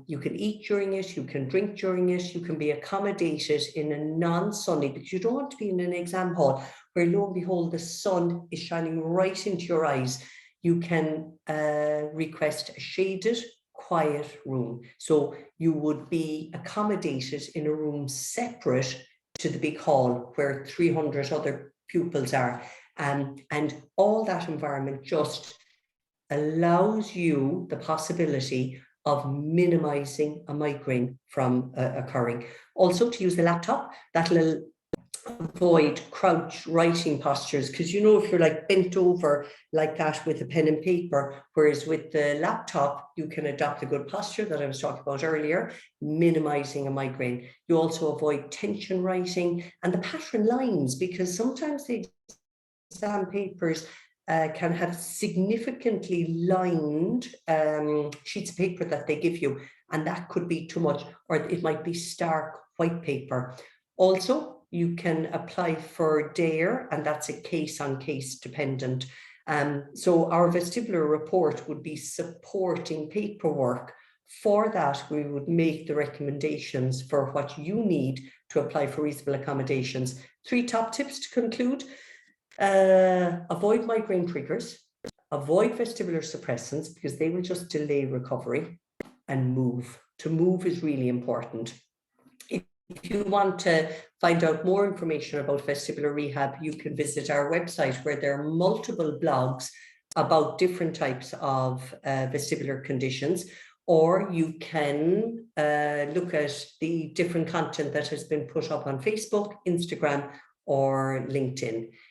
You can eat during it, you can drink during it, you can be accommodated in a non-sunny, because you don't want to be in an exam hall where lo and behold the sun is shining right into your eyes. You can request a shaded, quiet room. So you would be accommodated in a room separate to the big hall where 300 other pupils are. And all that environment just allows you the possibility of minimizing a migraine from occurring. Also, to use the laptop, that'll avoid crouch writing postures, because you know, if you're like bent over like that with a pen and paper, whereas with the laptop you can adopt the good posture that I was talking about earlier, minimizing a migraine. You also avoid tension writing and the pattern lines, because sometimes the exam papers can have significantly lined sheets of paper that they give you, and that could be too much, or it might be stark white paper. Also, you can apply for DARE, and that's a case-on-case dependent. So our vestibular report would be supporting paperwork. For that, we would make the recommendations for what you need to apply for reasonable accommodations. 3 top tips to conclude. Avoid migraine triggers, avoid vestibular suppressants, because they will just delay recovery, and move. To move is really important. If you want to find out more information about vestibular rehab, you can visit our website, where there are multiple blogs about different types of vestibular conditions, or you can look at the different content that has been put up on Facebook, Instagram, or LinkedIn.